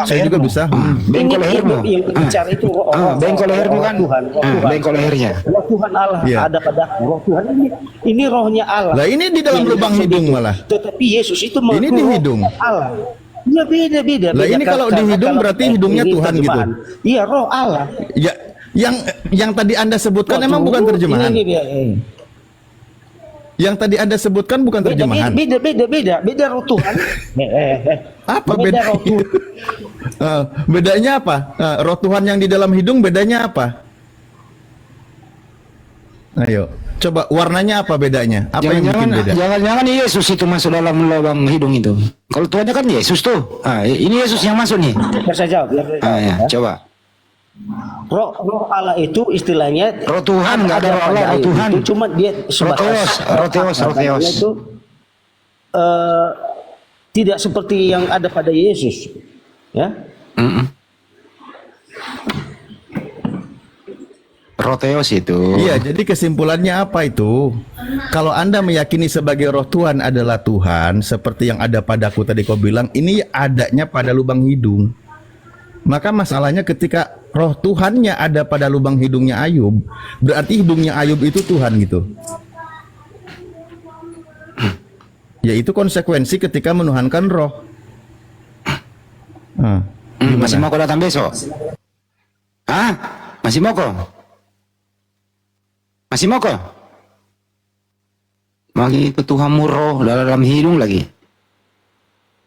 Saya juga bisa. Bengkol lehermu. Yang bicara itu Bengkol lehermu kan? Tuhan. Bengkol lehernya. Roh Tuhan Allah ada padaku. Roh Tuhan ini rohnya Allah. Lah ini di dalam lubang hidung malah. Tetapi Yesus itu ini di hidung. Allah. Ya beda. Lah ini kalau di hidung berarti hidungnya Tuhan gitu. Iya, roh Allah. Ya, yang tadi Anda sebutkan emang bukan terjemahan. Yang tadi Anda sebutkan bukan terjemahan. Beda roh Tuhan. Apa beda? Roh Tuhan. Bedanya apa? Roh Tuhan yang di dalam hidung bedanya apa? Ayo, coba warnanya apa bedanya? Apa yang bikin beda? Jangan-jangan Yesus itu masuk dalam lubang hidung itu. Kalau Tuhannya kan Yesus tuh. Ini Yesus yang masuk nih. Biar saya jawab. Ya, coba. Roh Allah itu istilahnya roh Tuhan, nggak ada roh Allah, roh Tuhan. Itu cuma dia roh Theos. itu tidak seperti yang ada pada Yesus. Ya. Proteos itu. Iya, jadi kesimpulannya apa itu? Kalau Anda meyakini sebagai roh Tuhan adalah Tuhan, seperti yang ada padaku tadi kau bilang, ini adanya pada lubang hidung. Maka masalahnya ketika roh Tuhannya ada pada lubang hidungnya Ayub, berarti hidungnya Ayub itu Tuhan gitu. Yaitu konsekuensi ketika menuhankan roh. Masih mau kau datang besok? Hah? Masih mau kau? Masih mau kau? Bagi itu Tuhanmu roh dalam hidung lagi.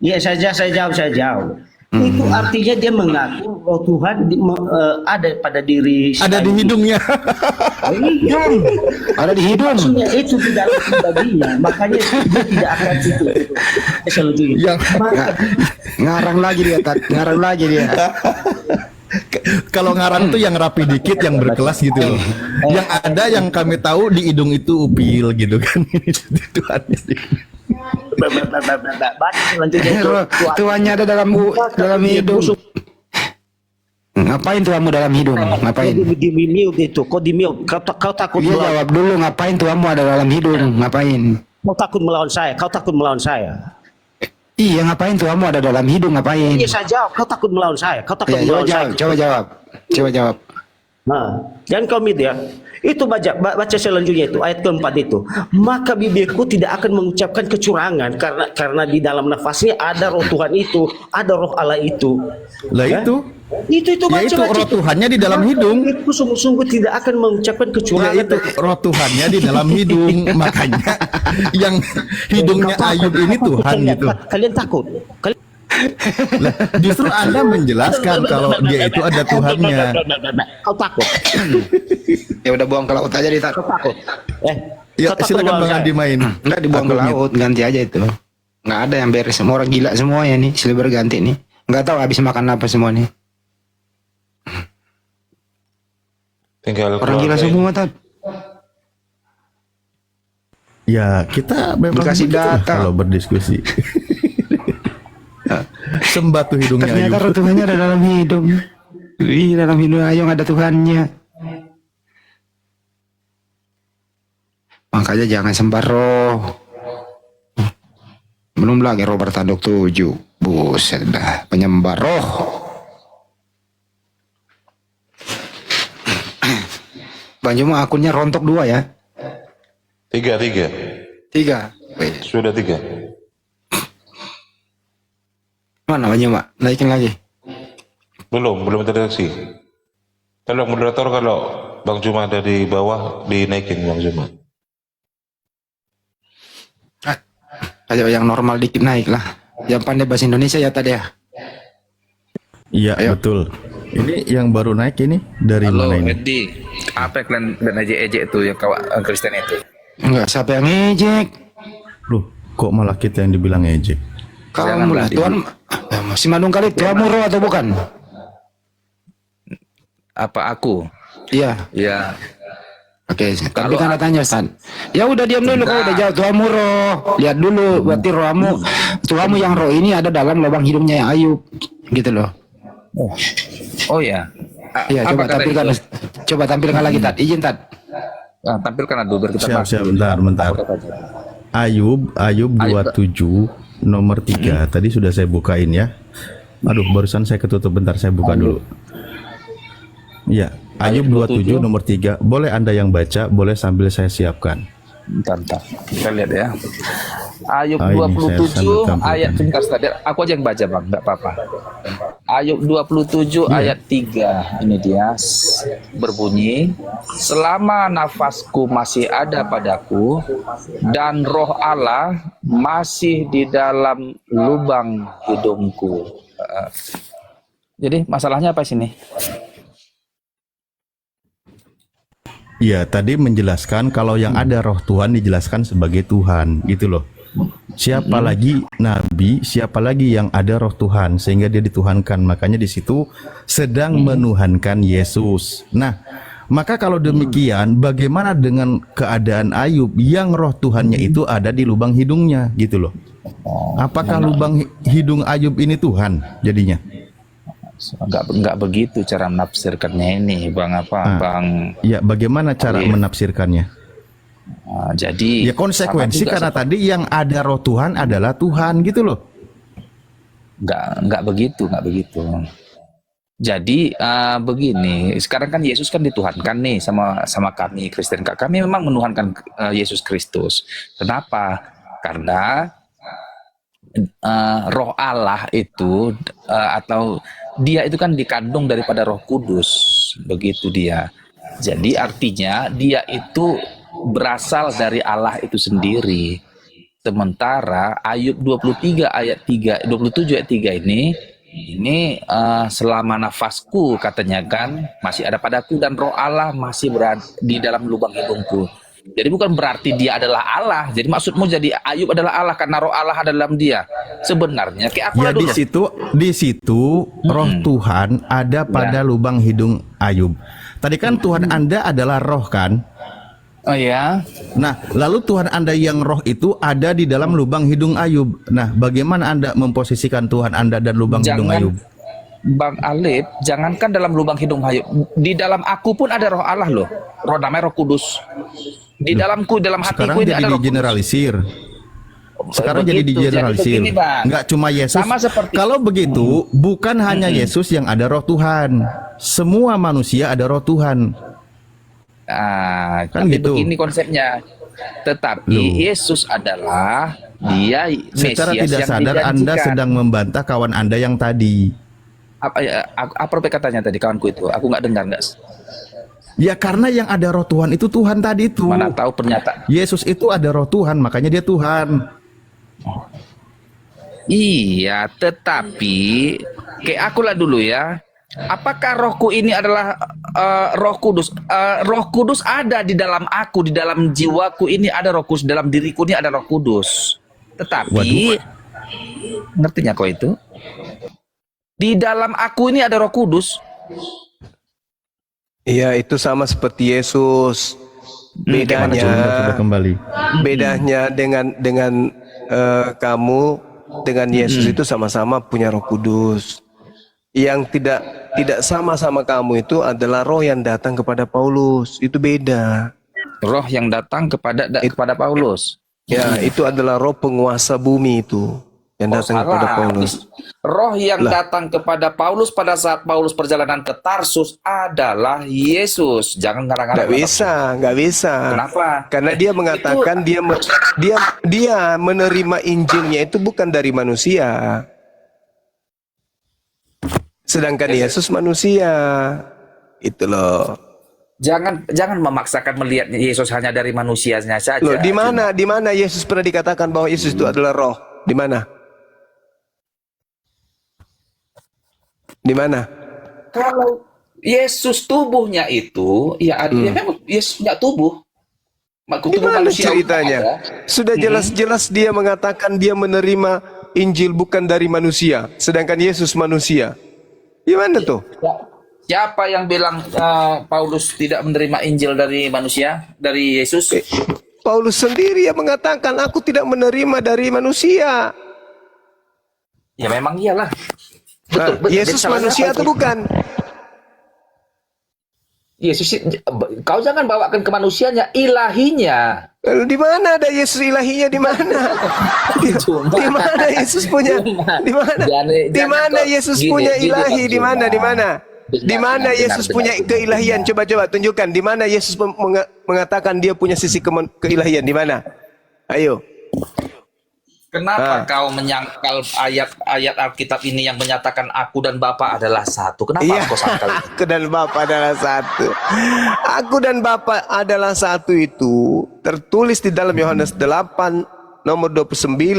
Ya saya jawab. Itu artinya dia mengaku roh Tuhan ada pada diri. Ada di hidungnya. Ada di hidung. Maksudnya itu di dalam pribadinya, makanya dia tidak akan itu. Yang Ngarang lagi dia, ngarang lagi dia. kalau ngarang tuh yang rapi dikit, yang berkelas gitu loh. Yang ada yang kami tahu di hidung itu upil gitu kan. Tuhannya. Tuhannya ada dalam hidung. Ngapain Tuhanmu dalam hidung? Ngapain? Di mute itu, kau di mute. Kau takut Dia jawab dulu, ngapain Tuhanmu ada dalam hidung? Ngapain? Kau takut melawan saya. Kau takut melawan saya. Iya, ngapain Tuhanmu ada dalam hidung? Ngapain? Iya saya jawab. Kau takut melawan saya. Kau takut melawan saya. Coba jawab. Nah, jangan komit ya. Itu baca selanjutnya itu ayat keempat itu. Maka bibirku tidak akan mengucapkan kecurangan karena di dalam nafasnya ada roh Tuhan itu, ada roh Allah itu. Lah Ya? itu. Itu baca. Yaitu roh Tuhannya di dalam hidung. Bibirku sungguh-sungguh tidak akan mengucapkan kecurangan. Yaitu roh Tuhannya di dalam hidung. Makanya yang hidungnya Ayub ini Tuhan gitu. Kalian takut? Lah, justru Anda menjelaskan kalau dia itu ada Tuhannya. Kau takut? Ya udah buang ke laut aja Tat. Kau takut? Ya kau takut silakan melawan Bang saya? Andi main. Enggak dibuang ke laut, ganti aja itu. Nggak ada yang beres, semua orang gila semuanya nih, silih berganti nih. Nggak tahu habis makan apa semua nih. Tinggal Orang gila keluarga semua Tat. Ya kita memang Dikasih begitulah data. kalau berdiskusi. Sembah tuh hidungnya Ternyata Ayub. roh Tuhannya ada dalam hidung. Wih, dalam hidung Ayung ada Tuhannya. Makanya jangan sembah roh. Belum lagi roh bertanduk 7. Buset dah, penyembah roh. Bang Juma akunnya rontok 2 ya? 3. 3. Sudah 3. Mana Bang Juma? Naikin lagi. Belum terdeteksi. Tolong moderator kalau Bang Juma ada di bawah dinaikin Bang Juma. Ayo yang normal dikit naik lah. Yang pandai bahasa Indonesia ya tadi ya. Iya Ayo. betul. Ini yang baru naik ini dari Halo mana ini? Edi, apa yang kalian ejek-ejek itu yang kawan Kristen itu? Enggak, siapa yang ngejek? Loh, kok malah kita yang dibilang ejek? Kamu lah, Tuhan. Si Manung kali Tuhanmu roh atau bukan? Apa aku? Iya. Ya, Oke, tapi Kalau kan tanya Stan. Ya udah diam dulu kau udah jawab Tuhanmu roh. Lihat dulu berarti rohmu. Tuhanmu yang roh ini ada dalam lubang hidungnya yang Ayub. Gitu loh. oh ya. Iya, Apa coba kata tampilkan. itu? Coba tampilkan lagi Tat. Izin Tat. Tampilkan dulu biar kita Siap, bentar. Ayub 27 nomor 3. Tadi sudah saya bukain ya. Aduh, barusan saya ketutup, bentar saya buka dulu. Ya, Ayub 27 nomor 3. Boleh Anda yang baca, boleh sambil saya siapkan. Bentar. Kita lihat ya. Ayub Ah, ini saya 27 sambil tampilkan. ayat sebentar tadi. Aku aja yang baca Bang, enggak apa-apa. Ayub 27 ayat 3. Ini dia berbunyi, selama nafasku masih ada padaku dan roh Allah masih di dalam lubang hidungku. Jadi masalahnya apa sini? Ya, tadi menjelaskan kalau yang ada roh Tuhan dijelaskan sebagai Tuhan, gitu loh. Siapa lagi nabi, siapa lagi yang ada roh Tuhan sehingga dia dituhankan. Makanya di situ sedang menuhankan Yesus. Nah, maka kalau demikian bagaimana dengan keadaan Ayub yang roh Tuhannya itu ada di lubang hidungnya, gitu loh. Apakah lubang hidung Ayub ini Tuhan jadinya? Enggak begitu cara menafsirkannya ini, Bang Bang. Ya, bagaimana cara menafsirkannya? Jadi ya konsekuensi karena tadi yang ada roh Tuhan adalah Tuhan gitu loh. Enggak begitu. Jadi begini, sekarang kan Yesus kan dituhankan nih sama kami Kristen. Kami memang menuhankan Yesus Kristus. Kenapa? Karena Roh Allah itu atau dia itu kan dikandung daripada Roh Kudus, begitu dia. Jadi artinya dia itu berasal dari Allah itu sendiri. Sementara Ayub 27 ayat 3 ini selama nafasku katanya kan masih ada padaku dan roh Allah masih berada di dalam lubang hidungku. Jadi bukan berarti dia adalah Allah. Jadi maksudmu jadi Ayub adalah Allah karena roh Allah ada dalam dia. Sebenarnya kayak aku ya di situ roh Tuhan ada pada lubang hidung Ayub. Tadi kan Tuhan Anda adalah roh kan? Oh ya. Nah, lalu Tuhan Anda yang roh itu ada di dalam lubang hidung Ayub. Nah, bagaimana Anda memposisikan Tuhan Anda dan lubang hidung Ayub? Bang Alif, jangankan dalam lubang hidung Ayub, di dalam aku pun ada roh Allah loh. Roh namanya Roh Kudus. Di dalamku, dalam hatiku ini ada Roh digeneralisir. Sekarang begitu. jadi digeneralisir. Jadi begini, Enggak cuma Yesus. Sama seperti kalau begitu, bukan hanya Yesus yang ada roh Tuhan. Semua manusia ada roh Tuhan. Kan gitu. Begini konsepnya. Tetapi Yesus adalah dia Mesias secara tidak sadar Anda sedang membantah kawan Anda yang tadi. Apa katanya tadi kawanku itu? Aku nggak dengar nggak. Ya karena yang ada roh Tuhan itu Tuhan tadi itu. Mana tahu pernyataan. Yesus itu ada roh Tuhan, makanya dia Tuhan. Iya, tetapi kayak akulah dulu ya. Apakah rohku ini adalah Roh Kudus? Roh Kudus ada di dalam aku, di dalam jiwaku ini ada Roh Kudus, dalam diriku ini ada Roh Kudus. Tetapi ngertinya kok itu? Di dalam aku ini ada Roh Kudus. Iya, itu sama seperti Yesus. Bedanya dengan kamu dengan Yesus itu sama-sama punya Roh Kudus. Yang tidak sama-sama kamu itu adalah roh yang datang kepada Paulus. Itu beda. Roh yang datang kepada Paulus. Ya, itu adalah roh penguasa bumi itu yang datang kepada Paulus. Roh yang datang kepada Paulus pada saat Paulus perjalanan ke Tarsus adalah Yesus. Jangan ngarang-ngarang. Nggak bisa. Kenapa? Karena dia mengatakan dia menerima Injilnya itu bukan dari manusia. Sedangkan Yesus manusia. Itu loh. Jangan memaksakan melihat Yesus hanya dari manusianya saja. Loh, di mana Yesus pernah dikatakan bahwa Yesus itu adalah roh? Di mana? Di mana? Kalau Yesus tubuhnya itu, ya memang Yesus punya tubuh. Gimana ceritanya? Sudah jelas-jelas dia mengatakan dia menerima Injil bukan dari manusia, sedangkan Yesus manusia. Gimana tuh? Siapa yang bilang Paulus tidak menerima Injil dari manusia, dari Yesus? Paulus sendiri yang mengatakan, aku tidak menerima dari manusia. Ya memang iyalah. Betul. Yesus manusia atau bukan? Yesus, kau jangan bawakan ke manusianya, ilahinya. Lalu di mana ada Yesus ilahinya? Di mana? Di mana Yesus punya? Di mana? Di mana Yesus punya ilahi? Di mana? Di mana? Di mana Yesus punya keilahian? Coba tunjukkan. Di mana Yesus mengatakan dia punya sisi keilahian? Di mana? Ayo. Kenapa kau menyangkal ayat-ayat Alkitab ini yang menyatakan aku dan Bapa adalah satu? Kenapa kau sangkal? Aku dan Bapa adalah satu. Aku dan Bapa adalah satu itu tertulis di dalam Yohanes 8 nomor 29.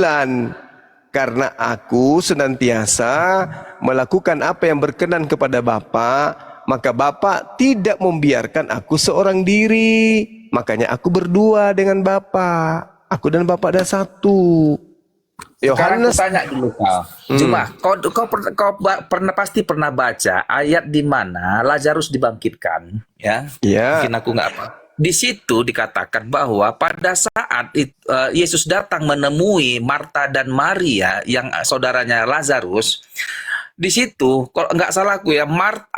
Karena aku senantiasa melakukan apa yang berkenan kepada Bapa, maka Bapa tidak membiarkan aku seorang diri. Makanya aku berdua dengan Bapa. Aku dan Bapa ada satu. Sekarang aku tanya dulu kau. Cuma kau pasti pernah baca ayat di mana Lazarus dibangkitkan, ya? Ya. Mungkin aku nggak apa. di situ dikatakan bahwa pada saat Yesus datang menemui Marta dan Maria yang saudaranya Lazarus, di situ kalau nggak salah aku ya, Marta